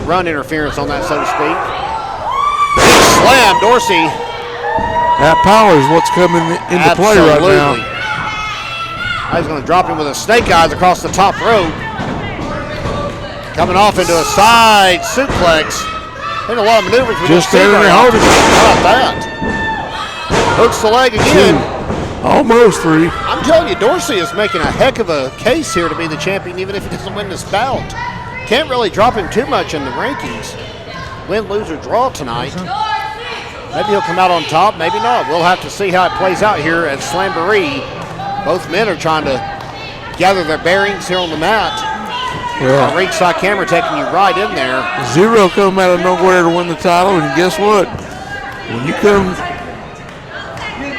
run interference on that, so to speak. Big slam, Dorsey. That power is what's coming into play right now. He's going to drop him with a snake eyes across the top rope. Coming off into a side suplex. I think a lot of maneuvers we Just see there right and now. holding it. How about that? Hooks the leg again. 2, almost 3. I'm telling you, Dorsey is making a heck of a case here to be the champion, even if he doesn't win this bout. Can't really drop him too much in the rankings. Win, lose, or draw tonight. Maybe he'll come out on top, maybe not. We'll have to see how it plays out here at Slamboree. Both men are trying to gather their bearings here on the mat. Well, A ringside camera taking you right in there. Zero come out of nowhere to win the title, and guess what? When you come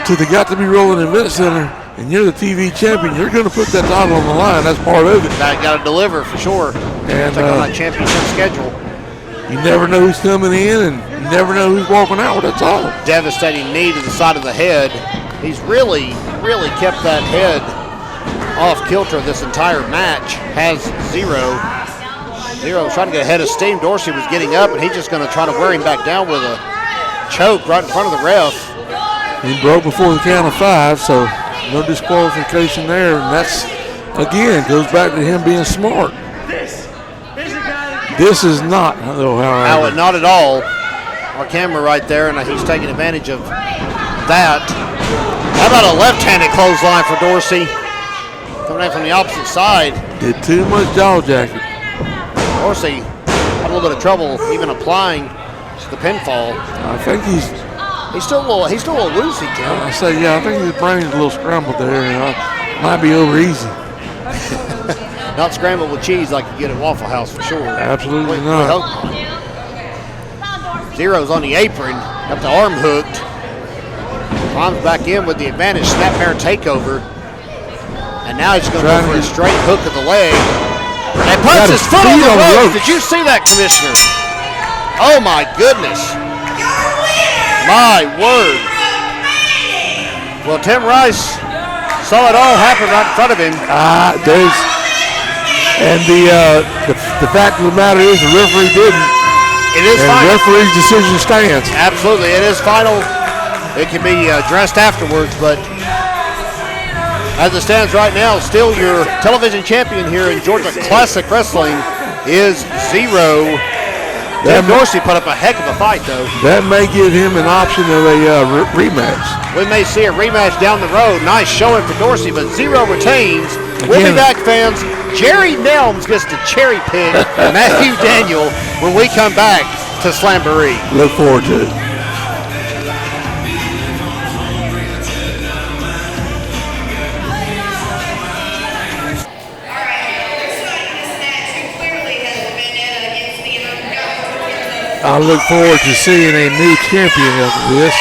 to the Got to Be Rolling Event Center and you're the TV champion, you're going to put that title on the line. That's part of it. Got to deliver for sure. And Take on that championship schedule. You never know who's coming in, and you never know who's walking out. That's all. Devastating knee to the side of the head. He's really kept that head off kilter this entire match. Has Zero trying to get ahead of steam. Dorsey was getting up, and he's just going to try to wear him back down with a choke right in front of the ref. He broke before the count of 5, so no disqualification there. And that's, again, goes back to him being smart. This is not, however. Not at all. Our camera right there, and he's taking advantage of that. How about a left-handed clothesline for Dorsey? Coming in from the opposite side. Did too much jaw jacket. Dorsey had a little bit of trouble even applying the pinfall. I think he's still a little woozy, Tim. I say, yeah, I think his brain's a little scrambled there, and might be over easy. Not scrambled with cheese like you get at Waffle House for sure. Absolutely We not. hope not. Zero's on the apron, got the arm hooked. Climbs back in with the advantage, snapmare takeover. And now he's going to go for a straight hook of the leg. And puts his foot on the ropes. Did you see that, Commissioner? Oh my goodness. My word. Well, Tim Rice saw it all happen right in front of him. And the fact of the matter is the referee didn't. It is and final. The referee's decision stands. Absolutely, it is final. It can be addressed afterwards, but as it stands right now, still your television champion here in Georgia Classic Wrestling is Zero. Tim Dorsey put up a heck of a fight, though. That may give him an option of a rematch. We may see a rematch down the road. Nice showing for Dorsey, but Zero retains. We'll be back, fans. Jerry Nelms gets to cherry pick Matthew Daniel when we come back to Slamboree. Look forward to it. I look forward to seeing a new champion after this.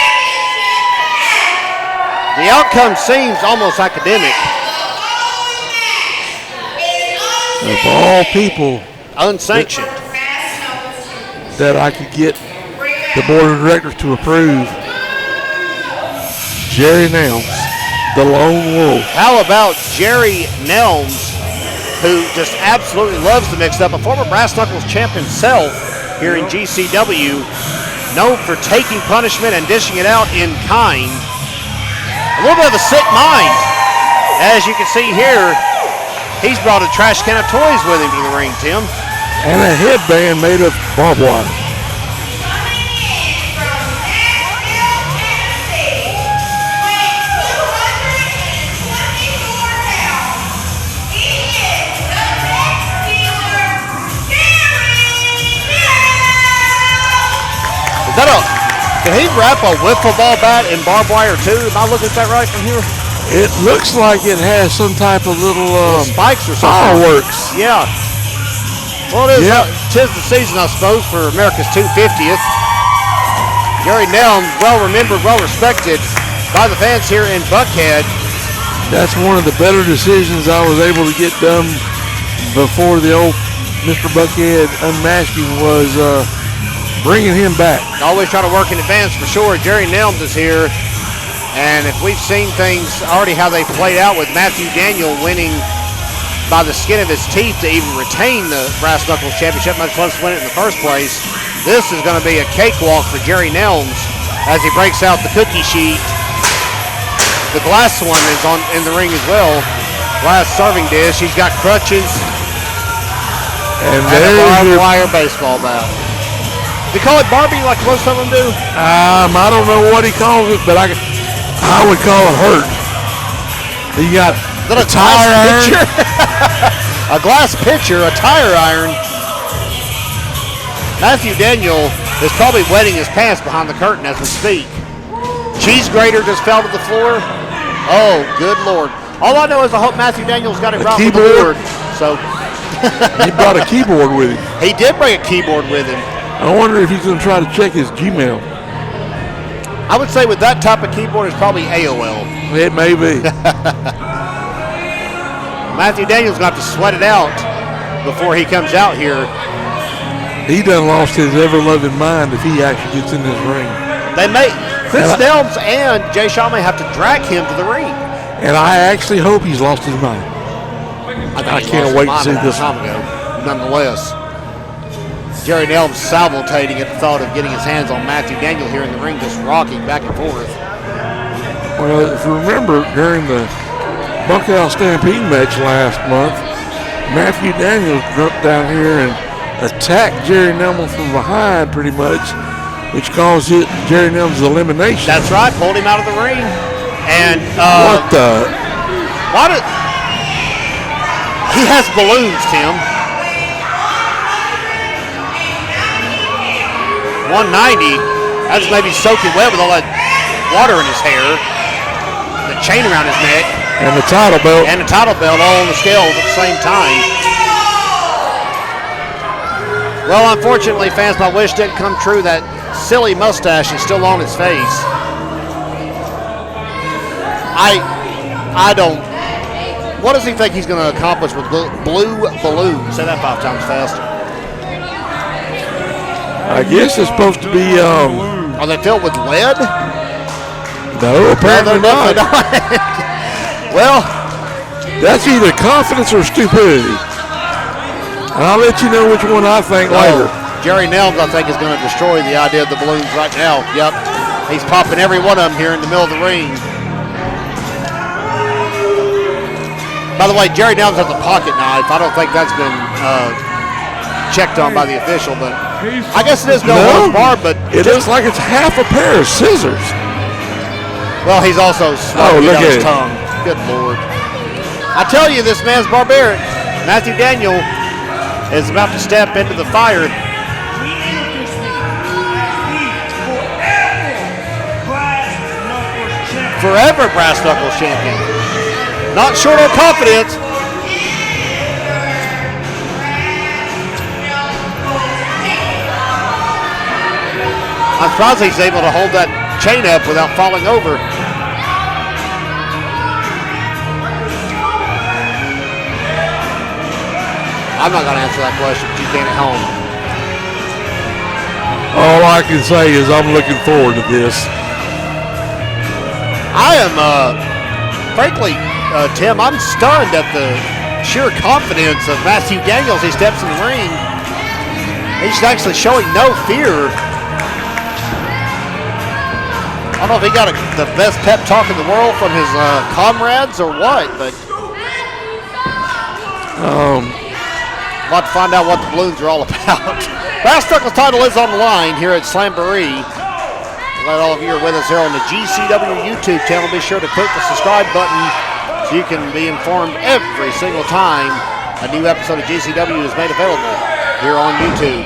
The outcome seems almost academic. Of all people, unsanctioned, that I could get the board of directors to approve, Jerry Nelms, the lone wolf. How about Jerry Nelms, who just absolutely loves to mix up, a former Brass Knuckles champ himself here in GCW, known for taking punishment and dishing it out in kind. A little bit of a sick mind. As you can see here, he's brought a trash can of toys with him to the ring, Tim. And a headband made of barbed wire. Can he wrap a wiffle ball bat in barbed wire too? Am I looking at that right from here? It looks like it has some type of little spikes or something. Fireworks. Yeah. Well, it is. Yep. 'Tis the season, I suppose, for America's 250th. Jerry Nelms, well remembered, well respected by the fans here in Buckhead. That's one of the better decisions I was able to get done before the old Mr. Buckhead unmasking was bringing him back. Always try to work in advance for sure. Jerry Nelms is here. And if we've seen things already how they played out with Matthew Daniel winning by the skin of his teeth to even retain the Brass Knuckles Championship, much less win it in the first place, this is going to be a cakewalk for Jerry Nelms as he breaks out the cookie sheet. The glass one is in the ring as well. Glass serving dish. He's got crutches and a barbed wire baseball bat. Do you call it Barbie like most of them do? I don't know what he calls it, but I would call it hurt. You got a tire iron, a glass pitcher, a tire iron. Matthew Daniel is probably wetting his pants behind the curtain as we speak. Cheese grater just fell to the floor. Oh, good Lord. All I know is I hope Matthew Daniels got it right with the board. So he brought a keyboard with him. He did bring a keyboard with him. I wonder if he's going to try to check his Gmail. I would say with that type of keyboard, it's probably AOL. It may be. Matthew Daniels going to have to sweat it out before he comes out here. he done lost his ever-loving mind if he actually gets in this ring. They may, Chris Nelms and Jay Shaw may have to drag him to the ring. And I actually hope he's lost his mind. I can't wait to see this. Time ago, nonetheless. Jerry Nelms salvotating at the thought of getting his hands on Matthew Daniel here in the ring, just rocking back and forth. Well, if you remember, during the Buckhouse Stampede match last month, Matthew Daniels jumped down here and attacked Jerry Nelms from behind pretty much, which caused Jerry Nelms' elimination. That's right, pulled him out of the ring. And what the? He has balloons, Tim. 190. That's maybe soaking wet with all that water in his hair. The chain around his neck. And the title belt. And the title belt all on the scales at the same time. Well, unfortunately, fans, my wish didn't come true. That silly mustache is still on his face. I don't. What does he think he's going to accomplish with blue balloons? Say that 5 times fast. I guess it's supposed to be. Are they filled with lead? No, apparently not. Well, that's either confidence or stupidity. And I'll let you know which one I think later. Jerry Nelms, I think, is going to destroy the idea of the balloons right now. Yep. He's popping every one of them here in the middle of the ring. By the way, Jerry Nelms has a pocket knife. I don't think that's been checked on by the official, but I guess it is no holds barred, but it looks like it's half a pair of scissors. Well, he's also smoking on his tongue. Good Lord. I tell you, this man's barbaric. Matthew Daniel is about to step into the fire. Forever Brass Knuckles champion. Not short on confidence. I'm surprised he's able to hold that chain up without falling over. I'm not going to answer that question, but you can at home. All I can say is I'm looking forward to this. I am, frankly, Tim, I'm stunned at the sheer confidence of Matthew Daniels. He steps in the ring. He's actually showing no fear. I don't know if he got the best pep talk in the world from his comrades or what, but I'll have to find out what the balloons are all about. Brass Knuckles title is on the line here at Slamboree. Glad all of you are with us here on the GCW YouTube channel. Be sure to click the subscribe button so you can be informed every single time a new episode of GCW is made available here on YouTube.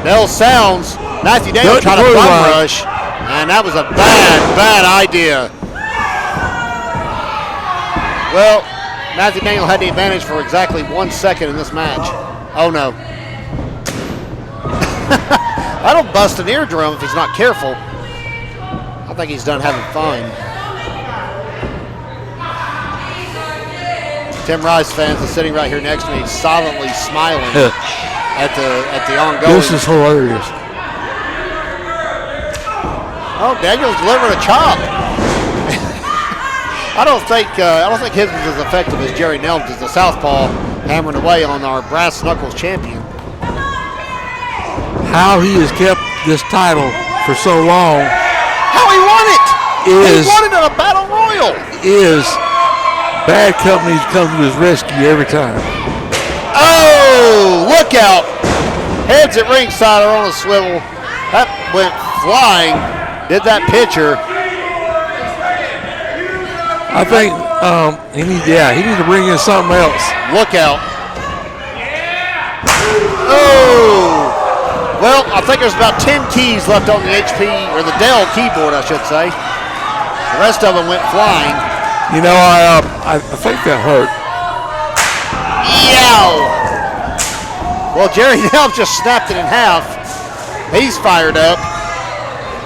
Bell sounds. Matthew Daniel trying to bum rush, and that was a bad idea. Well, Matthew Daniel had the advantage for exactly 1 second in this match. Oh no. That'll bust an eardrum if he's not careful. I think he's done having fun. Tim Rice fans are sitting right here next to me, silently smiling at the ongoing. This is hilarious. Oh, Daniel's delivering a chop. I don't think his is as effective as Jerry Nelms as the southpaw hammering away on our Brass Knuckles champion. How he has kept this title for so long. How he won it! He won it in a battle royal. Is bad companies come to his rescue every time. Oh, look out! Heads at ringside are on a swivel. That went flying. Did that pitcher. I think he needs to bring in something else. Look out. Oh! Well, I think there's about 10 keys left on the HP, or the Dell keyboard, I should say. The rest of them went flying. You know, I think that hurt. Yow! Well, Jerry Nelms just snapped it in half. He's fired up.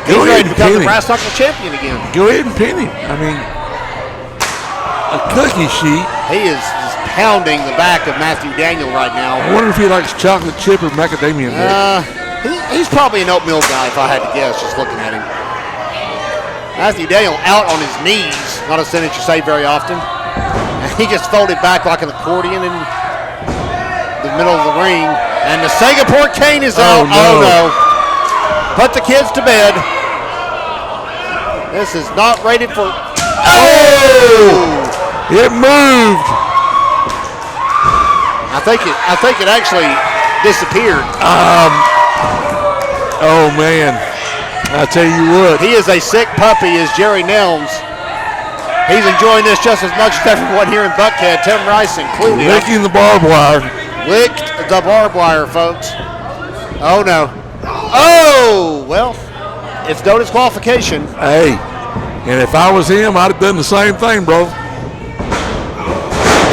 He's ready to become the Brass Knuckles champion again. Go ahead and pin him. I mean, a cookie sheet. He is just pounding the back of Matthew Daniel right now. I wonder if he likes chocolate chip or macadamia nut. He's probably an oatmeal guy if I had to guess, just looking at him. Matthew Daniel out on his knees, not a sentence you say very often. And he just folded back like an accordion in the middle of the ring. And the Singapore cane is out. Oh no. Put the kids to bed. This is not rated for. Oh! It moved. I think it actually disappeared. Oh man. I tell you what. He is a sick puppy, is Jerry Nelms. He's enjoying this just as much as everyone here in Buckhead, Tim Rice included. Licking the barbed wire. Licked the barbed wire, folks. Oh no. Oh, well, it's no disqualification. Hey, and if I was him, I'd have done the same thing, bro.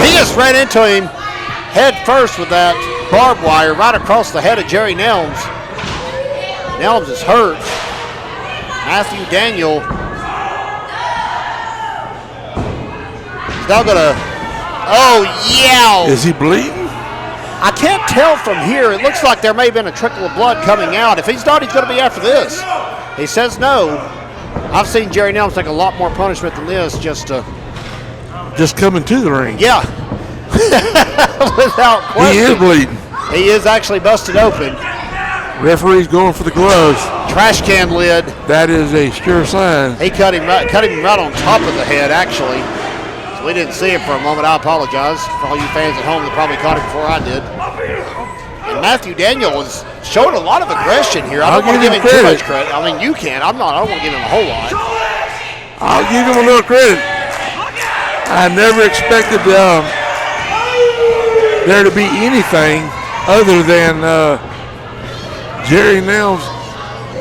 He just ran into him head first with that barbed wire right across the head of Jerry Nelms. Nelms is hurt. Matthew Daniel is now gonna, oh yeah. Is he bleeding? I can't tell from here. It looks like there may have been a trickle of blood coming out. If he's not, he's gonna be after this. He says no. I've seen Jerry Nelms take a lot more punishment than this just coming to the ring. Yeah. Without question. He is bleeding. He is actually busted open. Referee's going for the gloves. Trash can lid. That is a sure sign. He cut him right on top of the head, actually. So we didn't see him for a moment. I apologize for all you fans at home that probably caught him before I did. And Matthew Daniel is showing a lot of aggression here. I don't want to give him too much credit. I mean, you can. I don't want to give him a whole lot. I'll give him a little credit. I never expected there to be anything other than Jerry Nelms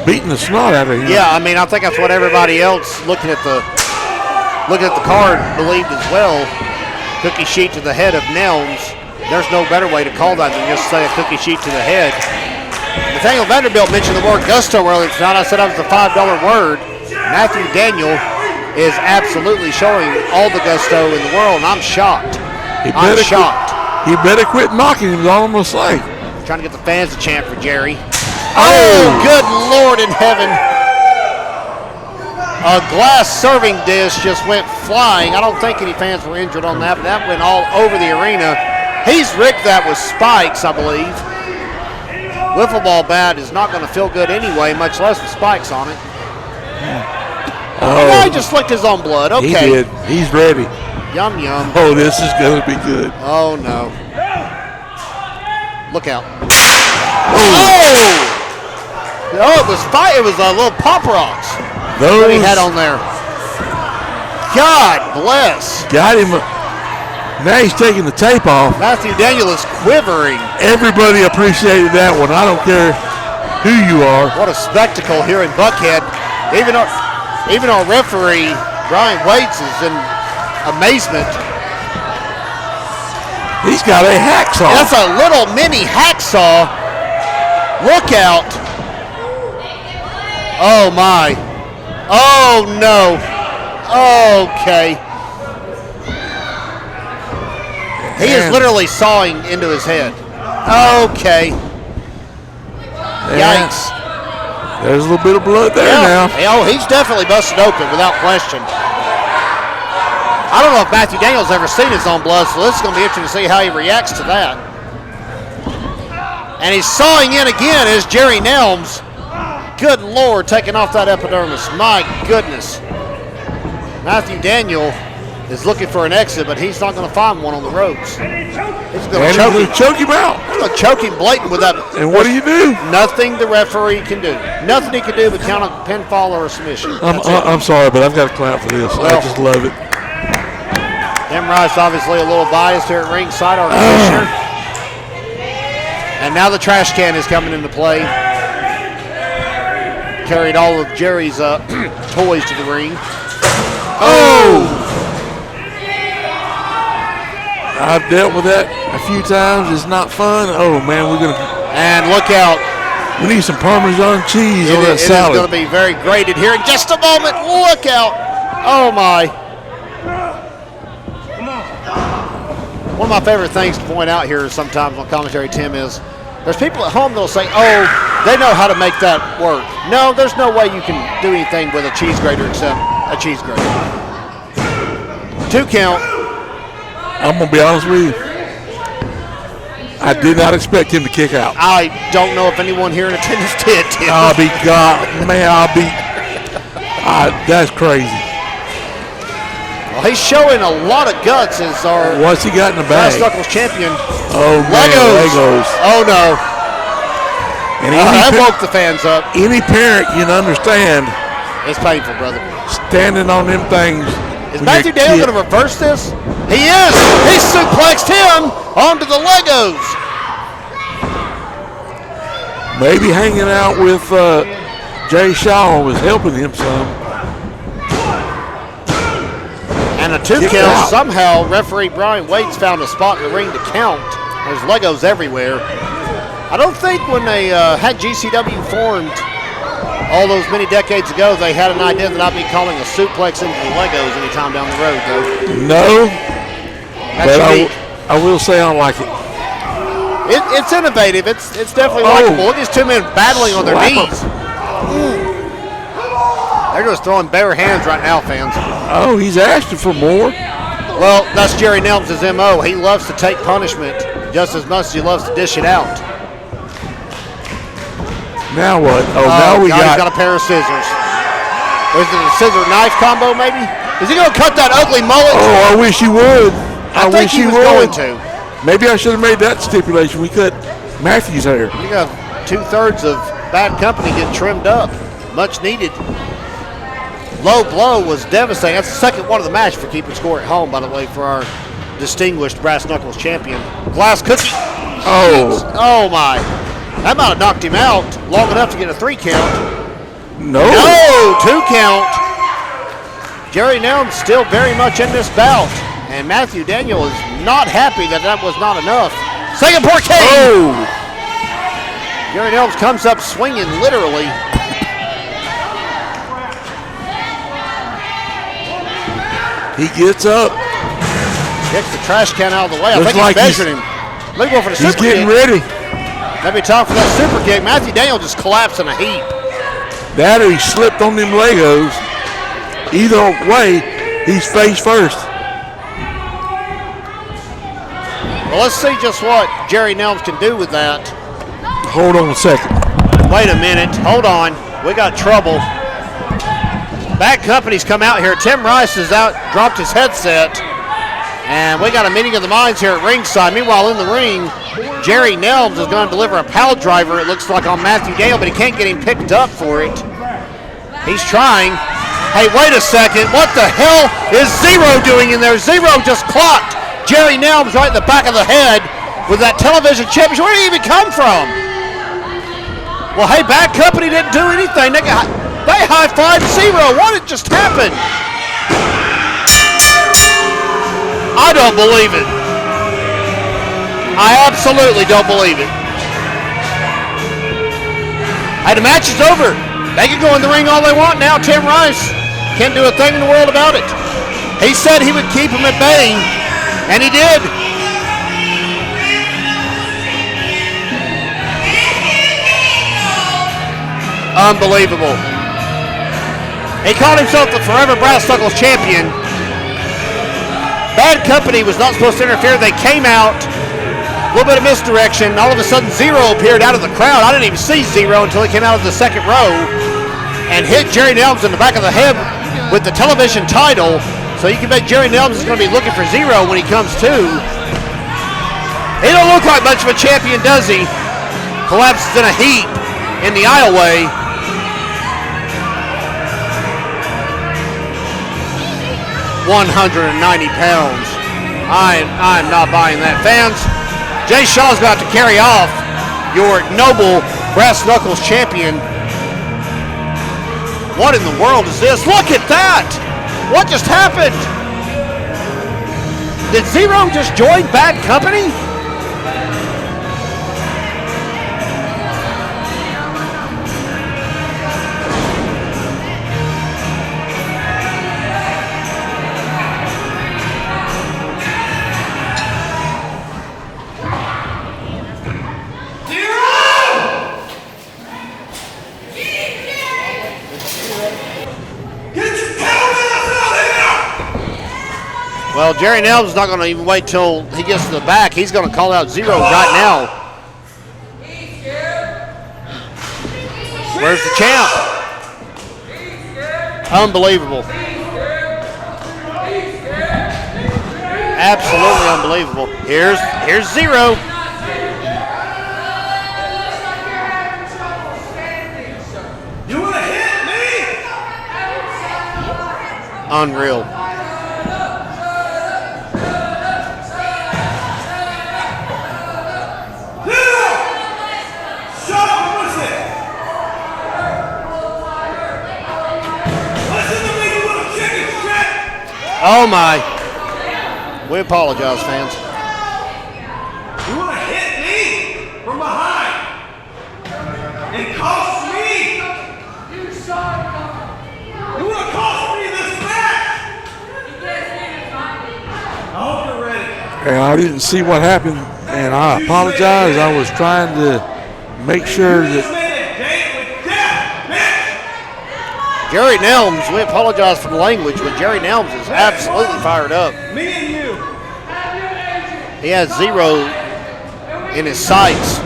beating the snot out of him. Yeah, I mean, I think that's what everybody else looking at the card believed as well. Cookie sheet to the head of Nelms. There's no better way to call that than just say a cookie sheet to the head. Nathaniel Vanderbilt mentioned the word gusto earlier tonight. I said that was the $5 word. Matthew Daniel is absolutely showing all the gusto in the world, and I'm shocked. I'm shocked. He better quit mocking him, is all I'm going to say. Trying to get the fans to chant for Jerry. Oh, good Lord in heaven. A glass serving dish just went flying. I don't think any fans were injured on that, but that went all over the arena. He's rigged that with spikes, I believe. Wiffle ball bat is not going to feel good anyway, much less with spikes on it. Oh, he just licked his own blood. Okay. He did. He's ready. Yum, yum. Oh, this is going to be good. Oh, no. Look out. Oh! Oh, it was a little pop rocks that he had on there. God bless. Got him. Now he's taking the tape off. Matthew Daniel is quivering. Everybody appreciated that one. I don't care who you are. What a spectacle here in Buckhead. Even our referee, Brian Waits, is in amazement. He's got a hacksaw. That's a little mini hacksaw. Look out. Oh, my. Oh, no. Okay. He is literally sawing into his head. Okay. Yikes. There's a little bit of blood there now. Oh, he's definitely busted open without question. I don't know if Matthew Daniel's ever seen his own blood, so this is going to be interesting to see how he reacts to that. And he's sawing in again is Jerry Nelms. Good Lord, taking off that epidermis. My goodness. Matthew Daniel is looking for an exit, but he's not going to find one on the ropes. He's going to choke him out. He's going to choke him blatant with that. And what do you do? Nothing the referee can do. Nothing he can do but count a pinfall or a submission. I'm sorry, but I've got to clap for this. I just love it. Tim Rice obviously a little biased here at ringside, our commissioner. And now the trash can is coming into play. Carried all of Jerry's toys to the ring. Oh! I've dealt with that a few times. It's not fun. Oh, man, we're going to... And look out. We need some Parmesan cheese on that salad. It is going to be very grated here in just a moment. Look out. Oh, my. One of my favorite things to point out here sometimes on commentary, Tim, is there's people at home that'll say, oh, they know how to make that work. No, there's no way you can do anything with a cheese grater except a cheese grater. 2 count. I'm going to be honest with you. I did not expect him to kick out. I don't know if anyone here in attendance did, Tim. That's crazy. Well, he's showing a lot of guts as our What's he got in the bag? Brass Knuckles champion. Oh, man, Legos. Oh, no. And that woke the fans up. Any parent can understand. It's painful, brother. Standing on them things. Is Matthew Dale going to reverse this? He is. He suplexed him onto the Legos. Maybe hanging out with Jay Shaw was helping him some. And a 2 count. Somehow, referee Brian Waits found a spot in the ring to count. There's Legos everywhere. I don't think when they had GCW formed all those many decades ago, they had an idea that I'd be calling a suplex into the Legos anytime down the road, though. No, That's unique. I will say I like it. It's innovative. It's definitely likable. Look at these 2 men battling on their knees. They're just throwing bare hands right now, fans. Oh, he's asking for more. Well, that's Jerry Nelms' MO. He loves to take punishment just as much as he loves to dish it out. Now what? Now we he's got a pair of scissors. Is it a scissor knife combo, maybe? Is he going to cut that ugly mullet? Oh, I wish he would. I think he was going to. Maybe I should have made that stipulation. We cut Matthew's hair. You got 2/3 of Bad Company getting trimmed up. Much needed. Low blow was devastating. That's the second one of the match for keeping score at home, by the way, for our distinguished Brass Knuckles champion. Glass cookie. Oh my. That might have knocked him out long enough to get a 3 count. No, 2 count. Jerry Nelms still very much in this bout. And Matthew Daniel is not happy that was not enough. Second poor King. Oh. Jerry Nelms comes up swinging, literally. He gets up. Kicks the trash can out of the way. Looks I think like he's measuring him. Maybe go for the super kick. He's getting ready. Maybe time for that super kick. Matthew Daniel just collapsed in a heap. That or he slipped on them Legos. Either way, he's face first. Well, let's see just what Jerry Nelms can do with that. Hold on a second. Wait a minute. Hold on. We got trouble. Bad Company's come out here. Tim Rice has dropped his headset. And we got a meeting of the minds here at ringside. Meanwhile, in the ring, Jerry Nelms is going to deliver a pile driver, it looks like, on Matthew Dale, but he can't get him picked up for it. He's trying. Hey, wait a second. What the hell is Zero doing in there? Zero just clocked Jerry Nelms right in the back of the head with that television championship. Where did he even come from? Well, hey, Bad Company didn't do anything. They high-fived Zero. What had just happened? I don't believe it. I absolutely don't believe it. Hey, the match is over. They can go in the ring all they want now. Tim Rice can't do a thing in the world about it. He said he would keep him at bay, and he did. Unbelievable. He called himself the Forever Brass Knuckles champion. Bad Company was not supposed to interfere. They came out, a little bit of misdirection. All of a sudden, Zero appeared out of the crowd. I didn't even see Zero until he came out of the second row and hit Jerry Nelms in the back of the head with the television title. So you can bet Jerry Nelms is going to be looking for Zero when he comes to. He don't look like much of a champion, does he? Collapses in a heap in the aisleway. $190. I'm not buying that. Fans, Jay Shaw's about to carry off your noble Brass Knuckles champion. What in the world is this? Look at that! What just happened? Did Zero just join Bad Company? Well, Jerry Nelms not going to even wait till he gets to the back. He's going to call out 0 right now. Where's the champ? Unbelievable. Absolutely unbelievable. Here's 0. You want to hit me? Unreal. Oh my. We apologize, fans. You want to hit me from behind and cost me? You want to cost me this match? I hope you're ready. And I didn't see what happened, and I apologize. I was trying to make sure that Jerry Nelms, we apologize for the language, but Jerry Nelms is absolutely fired up. Me and you. He has 0 in his sights,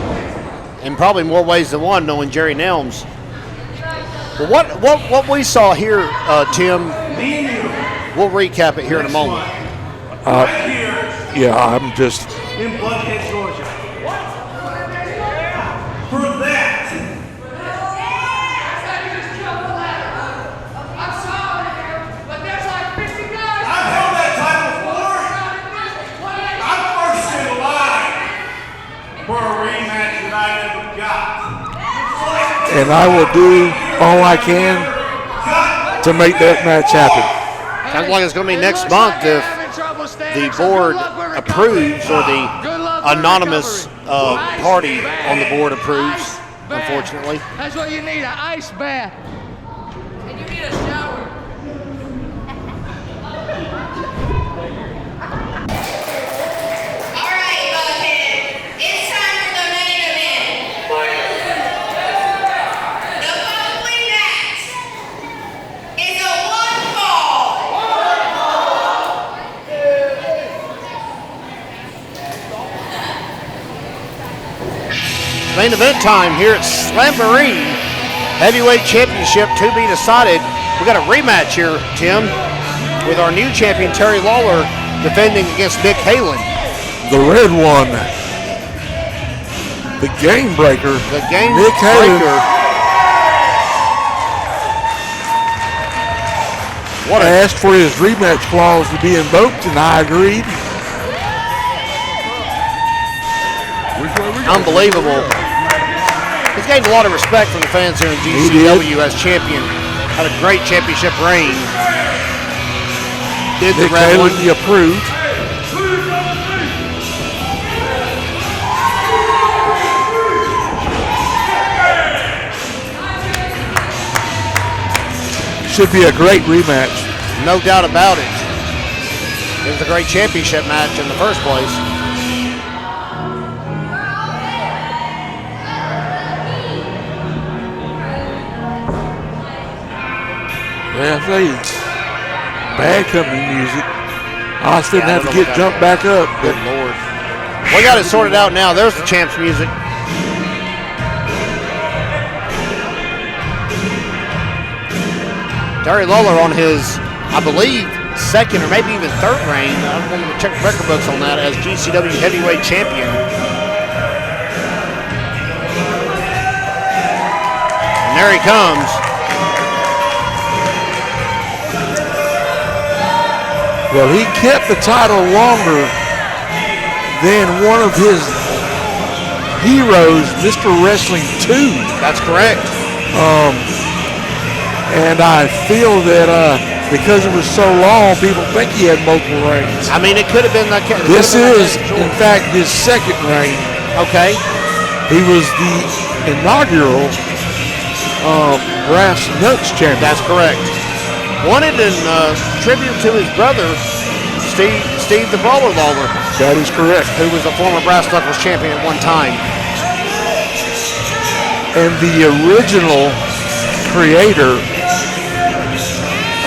in probably more ways than one, knowing Jerry Nelms. But what we saw here, Tim, Me and you. we'll recap it here in a moment. Right here yeah, I'm just in Bloodhead, Georgia. For that. I've held that title before. I'm first in line for a rematch that I never got. and I will do all I can to make that match happen. Sounds like it's going to be next month if the board approves or the anonymous party on the board approves, unfortunately. That's what you need, an ice bath. And you need a shower. All right, Buckhead. It's time for the main event. The following match is a one-fall. Main event time here at Slamboree. Heavyweight Championship to be decided. We got a rematch here, Tim, with our new champion Terry Lawler defending against Nick Halen. The red one, the game breaker, The game Nick Halen. breaker. What a asked for his rematch clause to be invoked, and I agreed. unbelievable. He's gained a lot of respect from the fans here in GCW as champion. Had a great championship reign. Did the Nick red one. Halen approved. Should be a great rematch. No doubt about it. It was a great championship match in the first place. Yeah, I tell you, bad company music. I still have to get jumped back up. Good Lord. We got it sorted out now. There's the champ's music. Terry Lawler on his, I believe, second or maybe even third reign. I'm going to check record books on that as GCW heavyweight champion. And there he comes. Well, he kept the title longer than one of his heroes, Mr. Wrestling 2. That's correct. And I feel that because it was so long, people think he had multiple reigns. I mean, it could have been that. This is, in fact, his second reign. Okay. He was the inaugural Brass Knucks champion. That's correct. Wanted in tribute to his brother, Steve the Brawler Lawler. That is correct. Who was a former Brass Knuckles champion at one time. And the original creator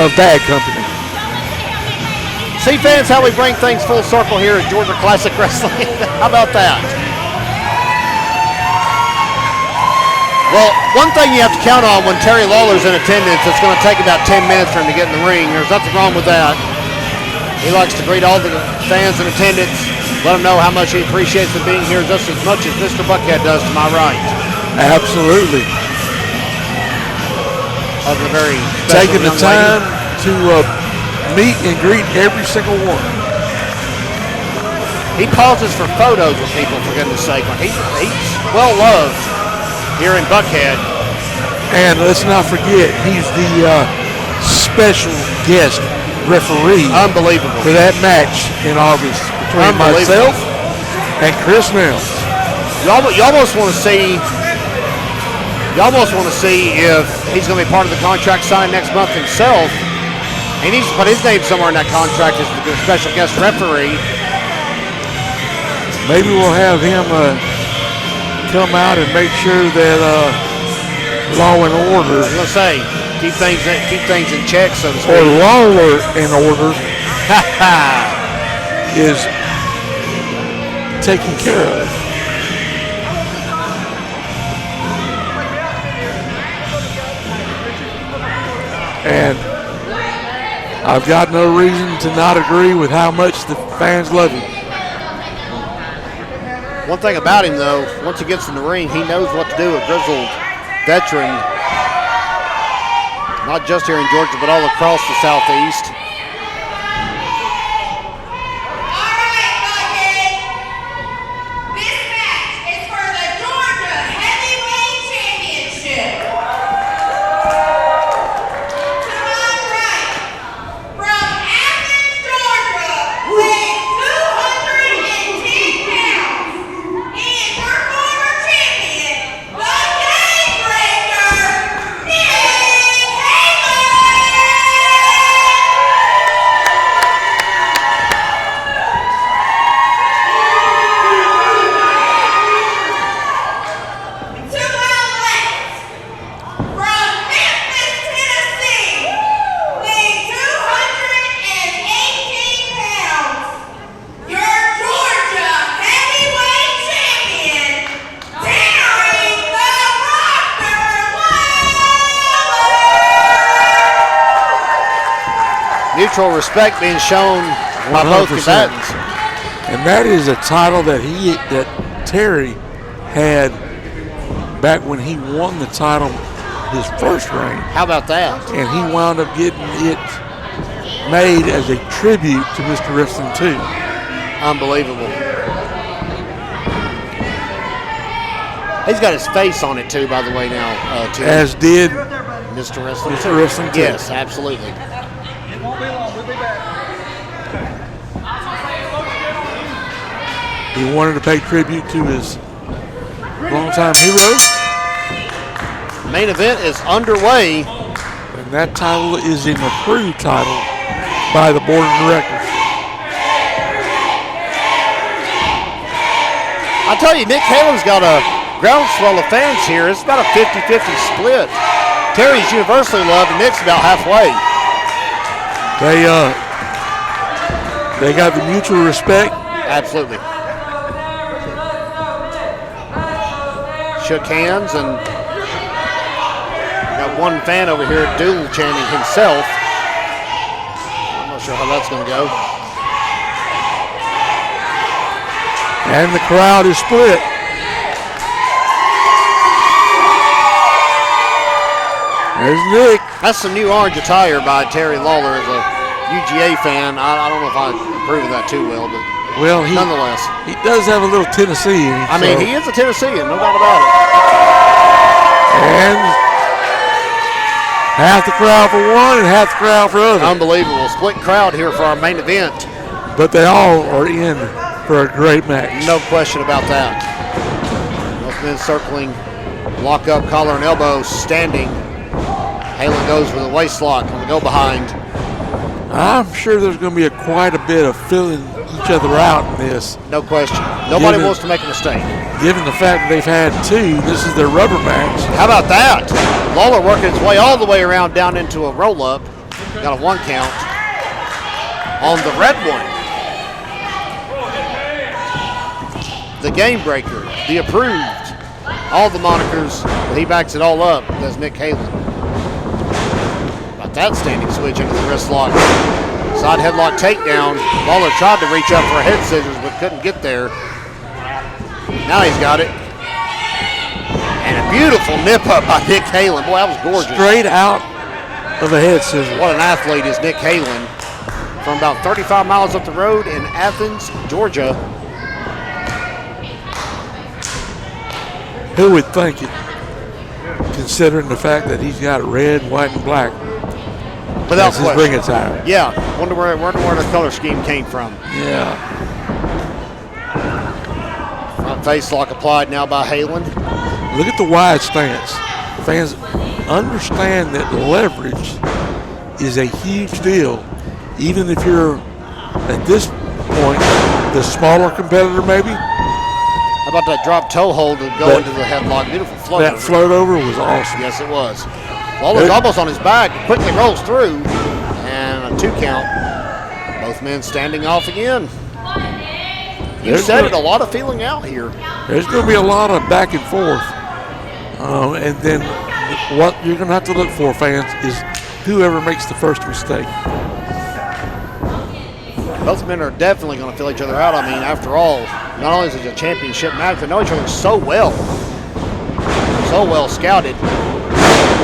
of Bad Company. See, fans, how we bring things full circle here at Georgia Classic Wrestling. How about that? Well, one thing you have to count on when Terry Lawler's in attendance, it's going to take about 10 minutes for him to get in the ring. There's nothing wrong with that. He likes to greet all the fans in attendance, let them know how much he appreciates them being here just as much as Mr. Buckhead does to my right. Absolutely. Of the very special taking the young time lady. to meet and greet every single one. He pauses for photos with people, for goodness sake. He's well loved here in Buckhead. And let's not forget, he's the special guest referee. Unbelievable. For that match in August between myself and Chris Mills. You almost want to see if he's going to be part of the contract signed next month himself. He needs to put his name somewhere in that contract as the special guest referee. Maybe we'll have him come out and make sure that law and order. I was going to say, keep things in check, so to speak. Or law and order is taken care of. And I've got no reason to not agree with how much the fans love him. One thing about him, though, once he gets in the ring, he knows what to do. A grizzled veteran, not just here in Georgia, but all across the Southeast. Mutual respect being shown by both 100%. combatants. And that is a title that Terry had back when he won the title his first reign. How about that? And he wound up getting it made as a tribute to Mr. Wrestling 2. Unbelievable. He's got his face on it too, by the way, now. Too. As did Mr. Wrestling 2. Mr. Wrestling 2. Yes, absolutely. He wanted to pay tribute to his longtime hero. Main event is underway. And that title is an approved title by the board of directors. I tell you, Nick Halen's got a groundswell of fans here. It's about a 50-50 split. Terry's universally loved, and Nick's about halfway. They got the mutual respect. Absolutely. Shook hands, and got one fan over here dual chanting himself. I'm not sure how that's going to go. And the crowd is split. There's Nick. That's some new orange attire by Terry Lawler as a UGA fan. I don't know if I approve of that too well, but nonetheless. He does have a little Tennessee in him. I mean, he is a Tennessean, no doubt about it. And half the crowd for one and half the crowd for other. Unbelievable. Split crowd here for our main event. But they all are in for a great match. No question about that. Both men circling, lock up, collar and elbow, standing. Halen goes with a waist lock on the go behind. I'm sure there's going to be quite a bit of filling each other out in this. No question. Nobody wants to make a mistake. Given the fact that they've had two, this is their rubber match. How about that? Lawler working his way all the way around down into a roll-up. Got a 1 count. on the red one. The game breaker, the approved, all the monikers, but he backs it all up, does Nick Halen. About that standing switch into the wrist lock. Side headlock takedown. Lawler tried to reach up for head scissors, but couldn't get there. Now he's got it. And a beautiful nip up by Nick Halen. Boy, that was gorgeous. Straight out of the head scissors. What an athlete is Nick Halen. From about 35 miles up the road in Athens, Georgia. Who would think it, considering the fact that he's got red, white, and black? Without That's his question. ring attire. Yeah, wonder where the color scheme came from. Yeah. Front face lock applied now by Halen. Look at the wide stance. Fans understand that leverage is a huge deal. Even if you're, at this point, the smaller competitor maybe. How about that drop toe hold to go into the headlock? Beautiful float. That float over was awesome. Yes, it was. Lawler's almost on his back, quickly rolls through, and a 2 count. Both men standing off again. You said it, a lot of feeling out here. There's going to be a lot of back and forth. And then what you're going to have to look for, fans, is whoever makes the first mistake. Both men are definitely going to feel each other out. I mean, after all, not only is it a championship match, they know each other so well scouted.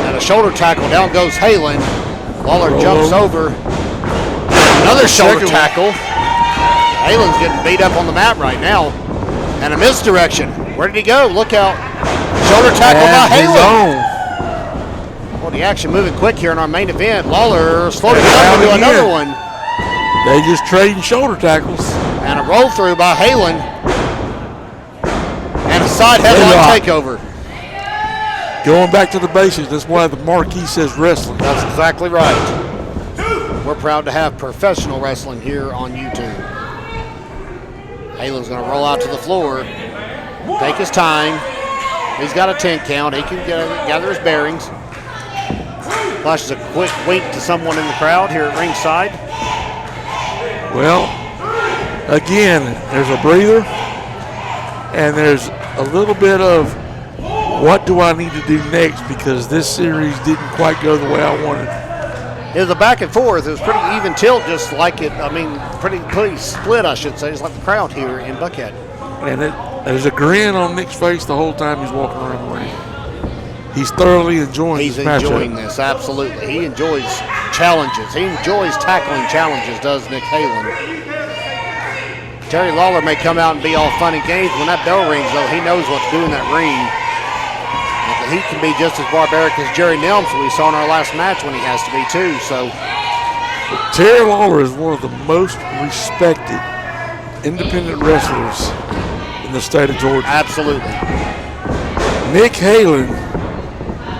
And a shoulder tackle, down goes Halen. Lawler jumps over. Another shoulder tackle. Halen's getting beat up on the mat right now. And a misdirection. Where did he go? Look out. Shoulder tackle by Halen. Well, the action moving quick here in our main event. Lawler slowed it down to another one. They just trading shoulder tackles. And a roll through by Halen. And a side headlock takeover. Going back to the basics, that's why the marquee says wrestling. That's exactly right. We're proud to have professional wrestling here on YouTube. Halen's going to roll out to the floor, take his time. He's got a 10 count. He can gather his bearings. Flashes a quick wink to someone in the crowd here at ringside. Well, again, there's a breather, and there's a little bit of what do I need to do next, because this series didn't quite go the way I wanted. It was a back and forth. It was pretty even tilt, just like it. I mean, pretty split, I should say, just like the crowd here in Buckhead. And there's a grin on Nick's face the whole time he's walking around the ring. He's thoroughly enjoying this matchup. He's enjoying this, absolutely. He enjoys challenges. He enjoys tackling challenges, does Nick Halen. Jerry Lawler may come out and be all fun and games. When that bell rings, though, he knows what to do in that ring. He can be just as barbaric as Jerry Nelms, we saw in our last match, when he has to be too. So Terry Lawler is one of the most respected independent wrestlers in the state of Georgia. Absolutely. Nick Halen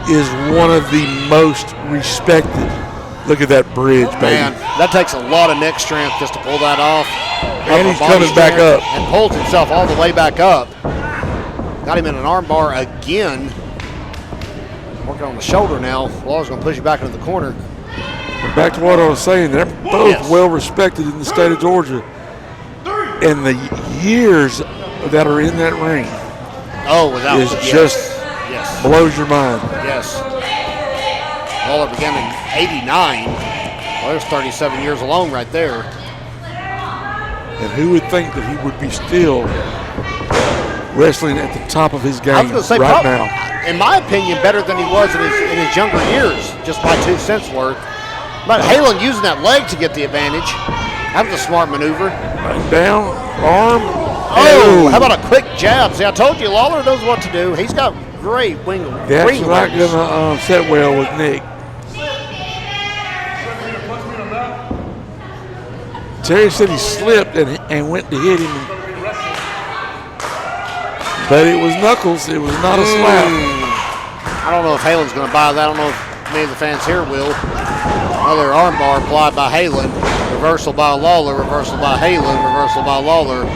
is one of the most respected. Look at that bridge, baby. Man, that takes a lot of neck strength just to pull that off. And he's coming back up. And pulls himself all the way back up. Got him in an arm bar again. Working on the shoulder now. Lawler's going to push you back into the corner. And back to what I was saying, they're both well respected in the state of Georgia. And the years that are in that ring is just blows your mind. Yes. Lawler began in '89. Well, there's 37 years alone right there. And who would think that he would be still wrestling at the top of his game I was going to say, right now? In my opinion, better than he was in his younger years, just by 2 cents worth. But Halen using that leg to get the advantage. That was a smart maneuver. Right down, arm. Oh, how about a quick jab? See, I told you, Lawler knows what to do. He's got great wing. That's not going to set well with Nick. Terry said he slipped and went to hit him. But it was knuckles. It was not a slap. I don't know if Halen's going to buy that. I don't know if many of the fans here will. Another armbar applied by Halen. Reversal by Lawler. Reversal by Halen. Reversal by Lawler.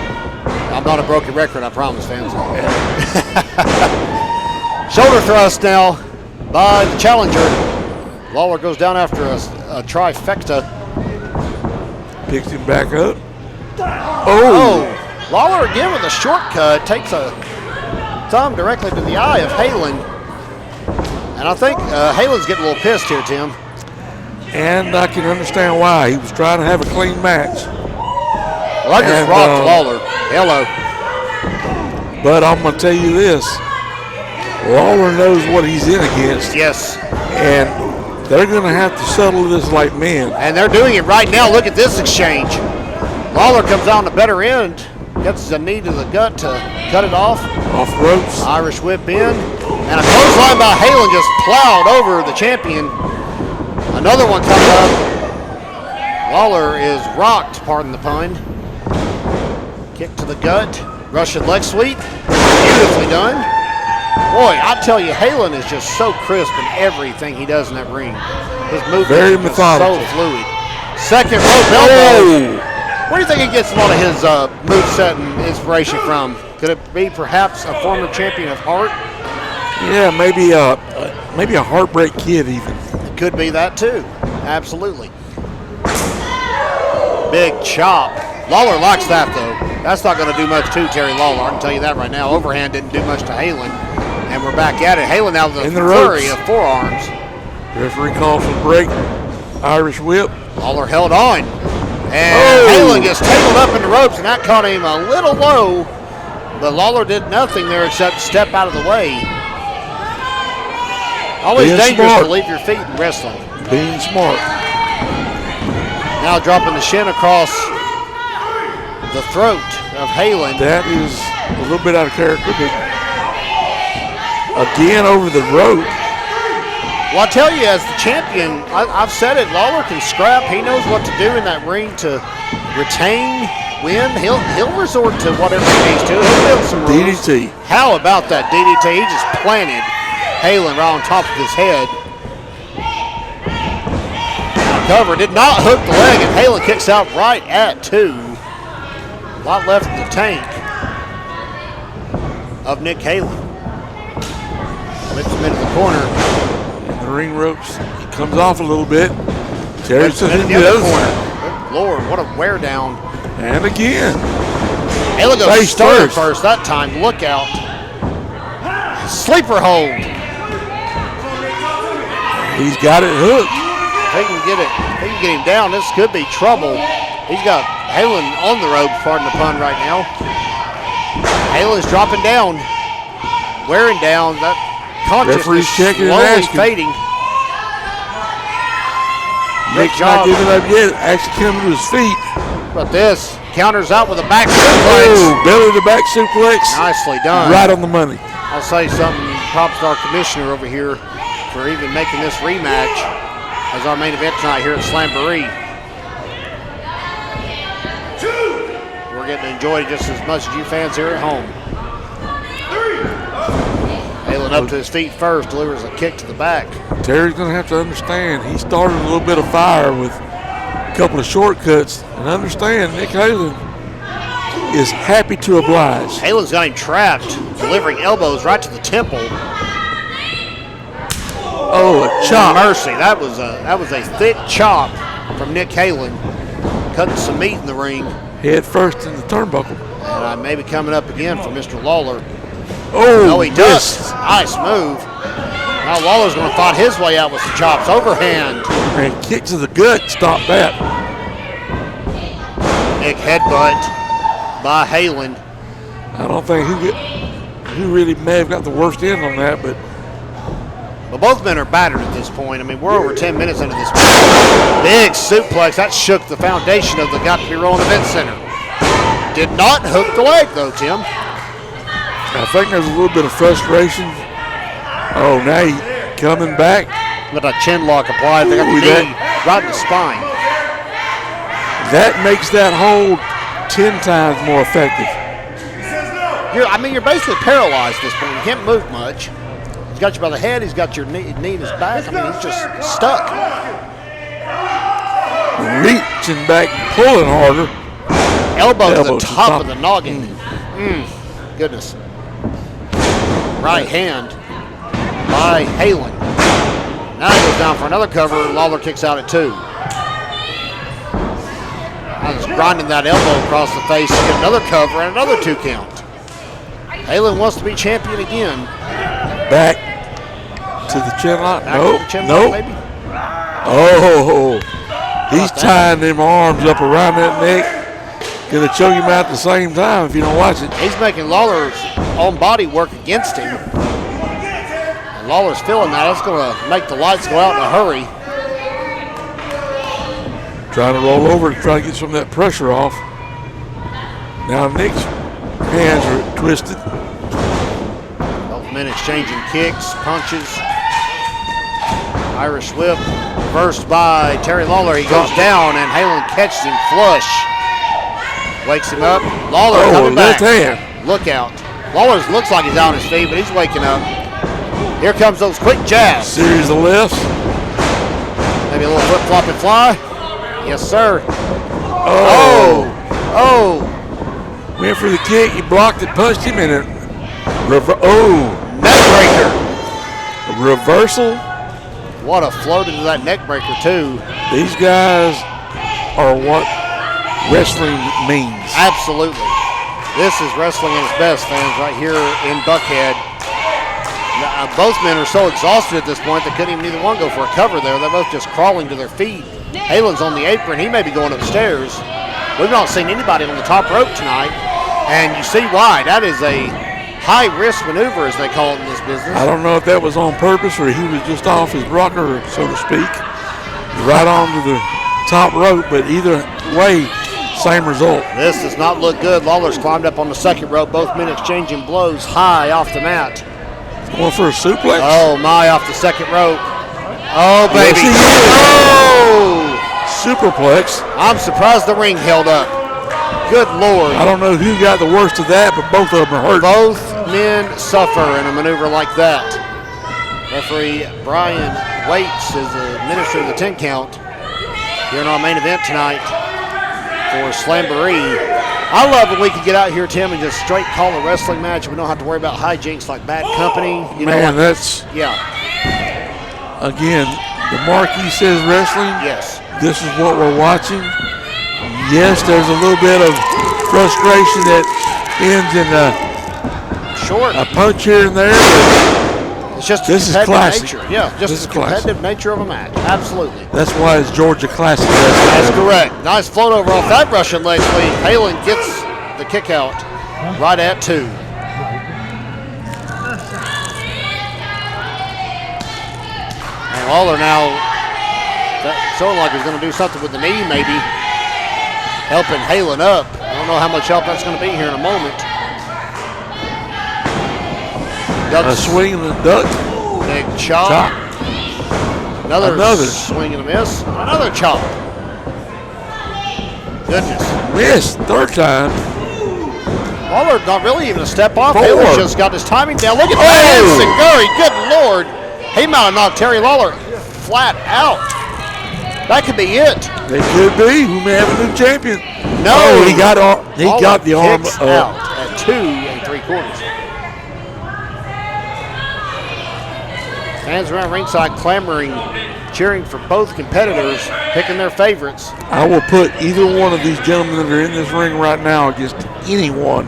I'm not a broken record, I promise, fans. Shoulder thrust now by the challenger. Lawler goes down after a trifecta. Picks him back up. Oh, Lawler again with a shortcut. Takes a thumb directly to the eye of Halen. And I think Halen's getting a little pissed here, Tim. And I can understand why. He was trying to have a clean match. Well, I just rocked Lawler. Hello. But I'm going to tell you this. Lawler knows what he's in against. Yes. And they're going to have to settle this like men. And they're doing it right now. Look at this exchange. Lawler comes on the better end. Gets a knee to the gut to cut it off. Off ropes. Irish whip in. And a clothesline by Halen just plowed over the champion. Another one comes up. Lawler is rocked, pardon the pun. Kick to the gut. Russian leg sweep. Beautifully done. Boy, I tell you, Halen is just so crisp in everything he does in that ring. His movement Very is just methodical. so fluid. Second rope elbow. Where do you think he gets a lot of his moveset and inspiration from? Could it be perhaps a former champion of Heart? Yeah, maybe a Heartbreak Kid even. It could be that too. Absolutely. Big chop. Lawler likes that though. That's not going to do much to Terry Lawler. I can tell you that right now. Overhand didn't do much to Halen. And we're back at it. Halen now with a flurry of forearms. Referee calls for the break. Irish whip. Lawler held on. And Halen gets tangled up in the ropes, and that caught him a little low. But Lawler did nothing there except step out of the way. Always Being dangerous smart. to leave your feet in wrestling. Being smart. Now dropping the shin across the throat of Halen. That is a little bit out of character, but again over the rope. Well, I tell you, as the champion, I've said it, Lawler can scrap. He knows what to do in that ring to retain, win. He'll resort to whatever he needs to. He'll build some rules. DDT. How about that DDT? He just planted Halen right on top of his head. Cover did not hook the leg, and Halen kicks out right at 2. A lot left in the tank of Nick Halen. Whips him into the corner. The ring ropes. He comes off a little bit. Terry Whips him says into he the other does. corner. Good Lord, what a wear down. And again. Halen goes Face started first. first that time. Look out. Sleeper hold. He's got it hooked. If he can get him down, this could be trouble. He's got Halen on the ropes, pardon the pun, right now. Halen's dropping down, wearing down. That consciousness Referee's checking and slowly asking. fading. Nick's not giving up yet. Actually coming to his feet. But this counters out with a back suplex. Oh, belly to back suplex. Nicely done. Right on the money. I'll say something. Props to our commissioner over here for even making this rematch as our main event tonight here at Slamboree. We're getting to enjoy it just as much as you fans here at home. Halen up to his feet first, delivers a kick to the back. Terry's going to have to understand he started a little bit of fire with a couple of shortcuts. And understand Nick Halen is happy to oblige. Halen's got him trapped, delivering elbows right to the temple. Oh, a chop. Mercy, that was a thick chop from Nick Halen, cutting some meat in the ring. Head first in the turnbuckle. And maybe coming up again for Mr. Lawler. Oh, No, he does. missed. Nice move. Now Lawler's going to fight his way out with some chops. Overhand. And kick to the gut. Stop that. Big headbutt by Halen. I don't think who really may have got the worst end on that, but But both men are battered at this point. I mean, we're over 10 minutes into this. Big suplex. That shook the foundation of the Got to Be Rolling Event Center. Did not hook the leg, though, Tim. I think there's a little bit of frustration. Oh, now he coming back. But a chin lock applied. They got the Ooh, knee right in the spine. That makes that hold 10 times more effective. You're basically paralyzed at this point. You can't move much. He's got you by the head. He's got your knee in his back. I mean, he's just stuck. Reaching back, pulling harder. Elbow to the top of the noggin. Goodness. Right hand by Halen. Now he goes down for another cover. Lawler kicks out at 2. I Kind of grinding that elbow across the face to get another cover and another 2 count. Halen wants to be champion again. Back to the chin lock. Back to the chin lock, maybe. Oh, he's tying them arms up around that neck. Gonna choke him out at the same time if you don't watch it. He's making Lawler's own body work against him. And Lawler's feeling that. It's gonna make the lights go out in a hurry. Trying to roll over to try to get some of that pressure off. Now Nick's hands are twisted. Both men exchanging kicks, punches. Irish whip reversed by Terry Lawler. He goes down and Halen catches him flush. Wakes him up. Lawler coming back. Left hand. Look out. Lawler looks like he's on his feet, but he's waking up. Here comes those quick jabs. Series of lifts. Maybe a little flip flop and fly. Yes, sir. Oh. Oh. Went for the kick. He blocked it, punched him in it. Neck breaker. A reversal. What a float into that neck breaker, too. These guys are what wrestling means. Absolutely. This is wrestling at its best, fans, right here in Buckhead. Both men are so exhausted at this point they couldn't even neither one go for a cover there. They're both just crawling to their feet. Halen's on the apron. He may be going upstairs. We've not seen anybody on the top rope tonight, and you see why. That is a high-risk maneuver, as they call it in this business. I don't know if that was on purpose or he was just off his rocker, so to speak, right onto the top rope, but either way, same result. This does not look good. Lawler's climbed up on the second rope. Both men exchanging blows high off the mat. Going for a suplex. Oh, my, off the second rope. Oh, baby. Oh! Superplex. I'm surprised the ring held up. Good Lord. I don't know who got the worst of that, but both of them are hurt. Both men suffer in a maneuver like that. Referee Brian Waits is the administrator of the 10 count here in our main event tonight for Slamboree. I love when we can get out here, Tim, and just straight call a wrestling match. We don't have to worry about hijinks like Bad Company. You know, man, that's, yeah. Again, the marquee says wrestling. Yes. This is what we're watching. Yes, there's a little bit of frustration that ends in a punch here and there. It's just this is classic. Nature. Yeah, just the competitive nature of a match. Absolutely. That's why it's Georgia Classic. That's correct. Nice float over off that Russian leg sweep. Halen gets the kick out right at 2. And Lawler now showing like he's going to do something with the knee, maybe helping Halen up. I don't know how much help that's going to be here in a moment. A swing and a duck. Big chop. Another swing and a miss. Another chop. Goodness. Miss. Third time. Lawler not really even a step off. 4. Halen just got his timing down. Look at that. Seguri. Good Lord. He might have knocked Terry Lawler flat out. That could be it. It could be. We may have a new champion. No. Oh, he got the arm out at 2 3/4. Fans around ringside clamoring, cheering for both competitors, picking their favorites. I will put either one of these gentlemen that are in this ring right now against anyone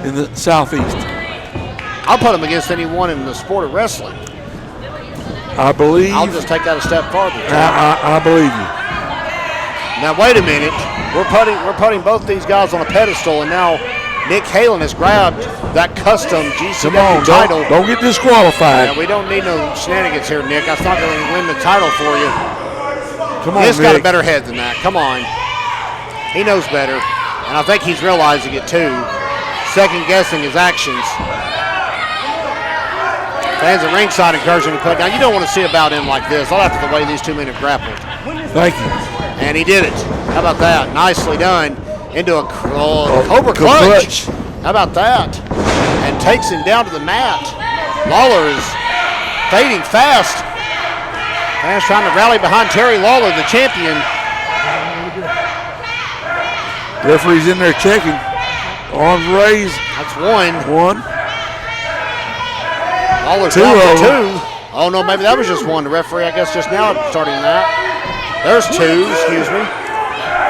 in the Southeast. I'll put them against anyone in the sport of wrestling. I believe. I'll just take that a step farther. I believe you. Now wait a minute. We're putting both these guys on a pedestal, and now Nick Halen has grabbed that custom GCW title. Don't get disqualified. Yeah, we don't need no shenanigans here, Nick. That's not going to win the title for you. Come on, Nick's Nick. got a better head than that. Come on. He knows better, and I think he's realizing it too. Second guessing his actions. Fans at ringside encouraging him to put down. You don't want to see a bout end like this. All after the way these 2 men have grappled. Thank you. And he did it. How about that? Nicely done. Into a Cobra clutch. How about that? And takes him down to the mat. Lawler is fading fast. Fans trying to rally behind Terry Lawler, the champion. Referee's in there checking. Arms raised. That's 1. 1. Lawler's 2 down of to them. 2. Oh no, maybe that was just 1. The referee, I guess, just now starting that. There's two, excuse me.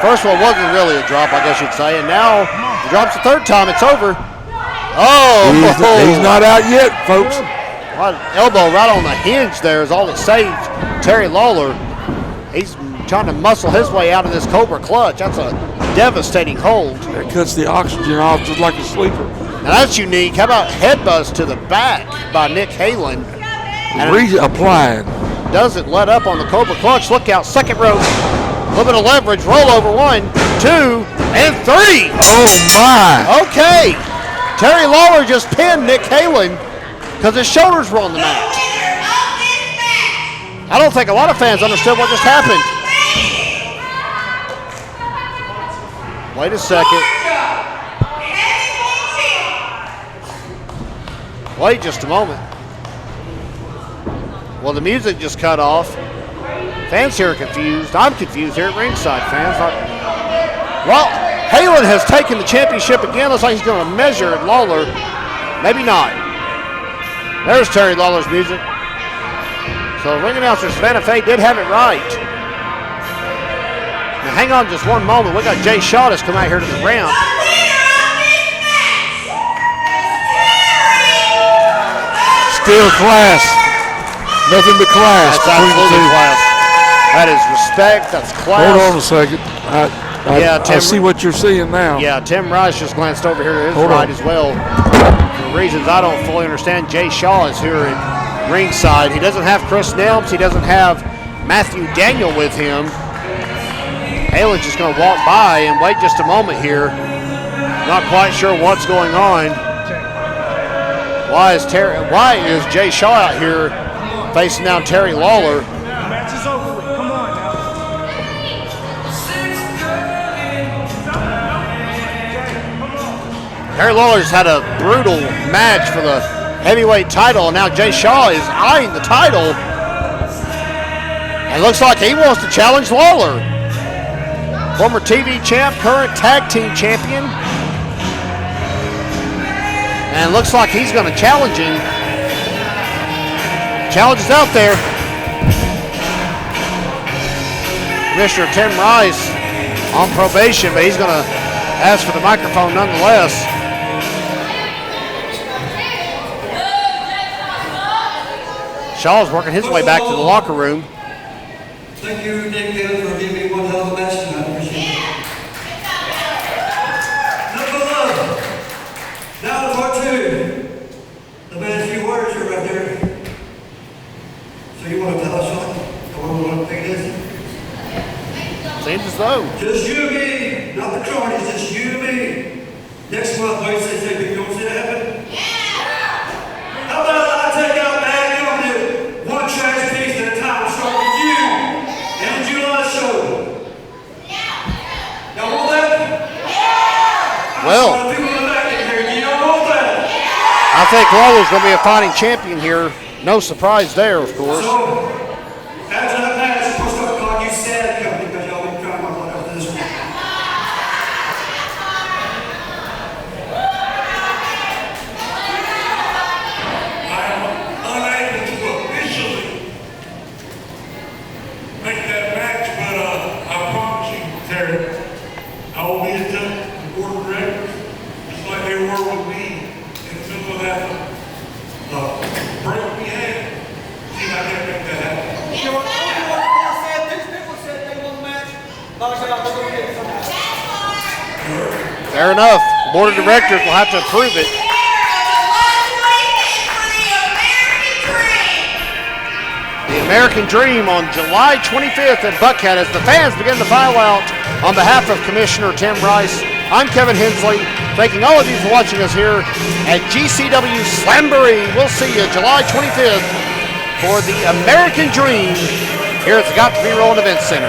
First one wasn't really a drop, I guess you'd say, and now he drops the third time. It's over. Oh! He's not out yet, folks. Elbow right on the hinge there is all that saved Terry Lawler. He's trying to muscle his way out of this Cobra clutch. That's a devastating hold. That cuts the oxygen off just like a sleeper. Now that's unique. How about headbutts to the back by Nick Halen? And Reapplying. Doesn't let up on the Cobra clutch. Look out, second rope. A little bit of leverage. Roll over 1, 2, and 3. Oh, my. Okay. Terry Lawler just pinned Nick Halen because his shoulders were on the mat. I don't think a lot of fans understood what just happened. Wait a second. Wait just a moment. Well, the music just cut off. Fans here are confused. I'm confused here at ringside, fans. Well, Halen has taken the championship again. Looks like he's going to measure Lawler. Maybe not. There's Terry Lawler's music. So ring announcer Savannah Faye did have it right. Now hang on just one moment. We got Jay Shaw that's come out here to the ramp. Still class. Nothing but class. That's absolutely class. That is respect. That's class. Hold on a second. I see what you're seeing now. Yeah, Tim Rice just glanced over here to his Hold right on. as well. For reasons I don't fully understand, Jay Shaw is here at ringside. He doesn't have Chris Nelms. He doesn't have Matthew Daniel with him. Halen's just going to walk by and wait just a moment here. Not quite sure what's going on. Why is Jay Shaw out here facing down Terry Lawler? Match is over with. Come on now. Terry Lawler's had a brutal match for the heavyweight title, and now Jay Shaw is eyeing the title. And looks like he wants to challenge Lawler. Former TV champ, current tag team champion. And looks like he's going to challenge him. Challenge is out there. Commissioner Tim Rice on probation, but he's going to ask for the microphone nonetheless. Shaw's working his way back to the locker room. Thank you, Nick Taylor, for giving me one hell of a match tonight. I appreciate it. Now to part 2. The man, a few words here right there. So you want to tell us something? What it is? Seems as though. Just you and me, not the cronies, just you and me. Next month, wait, say, you don't see that happen? Yeah! How about I take out Bad Company, one trash piece at a time, start with you and the July show? Yeah! Y'all want that? Yeah! Well, I think Lawler's going to be a fighting champion here. No surprise there, of course. So, after that match, we'll start calling you Sad Company because y'all been trying to work after this one. I am unable to officially make that match, but I promise you, Terry, I will be in touch with the board of directors, just like they were with me in the middle of that break we had. See if I can make that happen. You know what people said? These people said they won the match. Like I said, I'm going to get something. Fair enough. The board of directors will have to approve it. The American Dream on July 25th in Buckhead as the fans begin to file out on behalf of Commissioner Tim Rice. I'm Kevin Hensley, thanking all of you for watching us here at GCW Slamboree. We'll see you July 25th for the American Dream here at the Got to Be Rolling Event Center.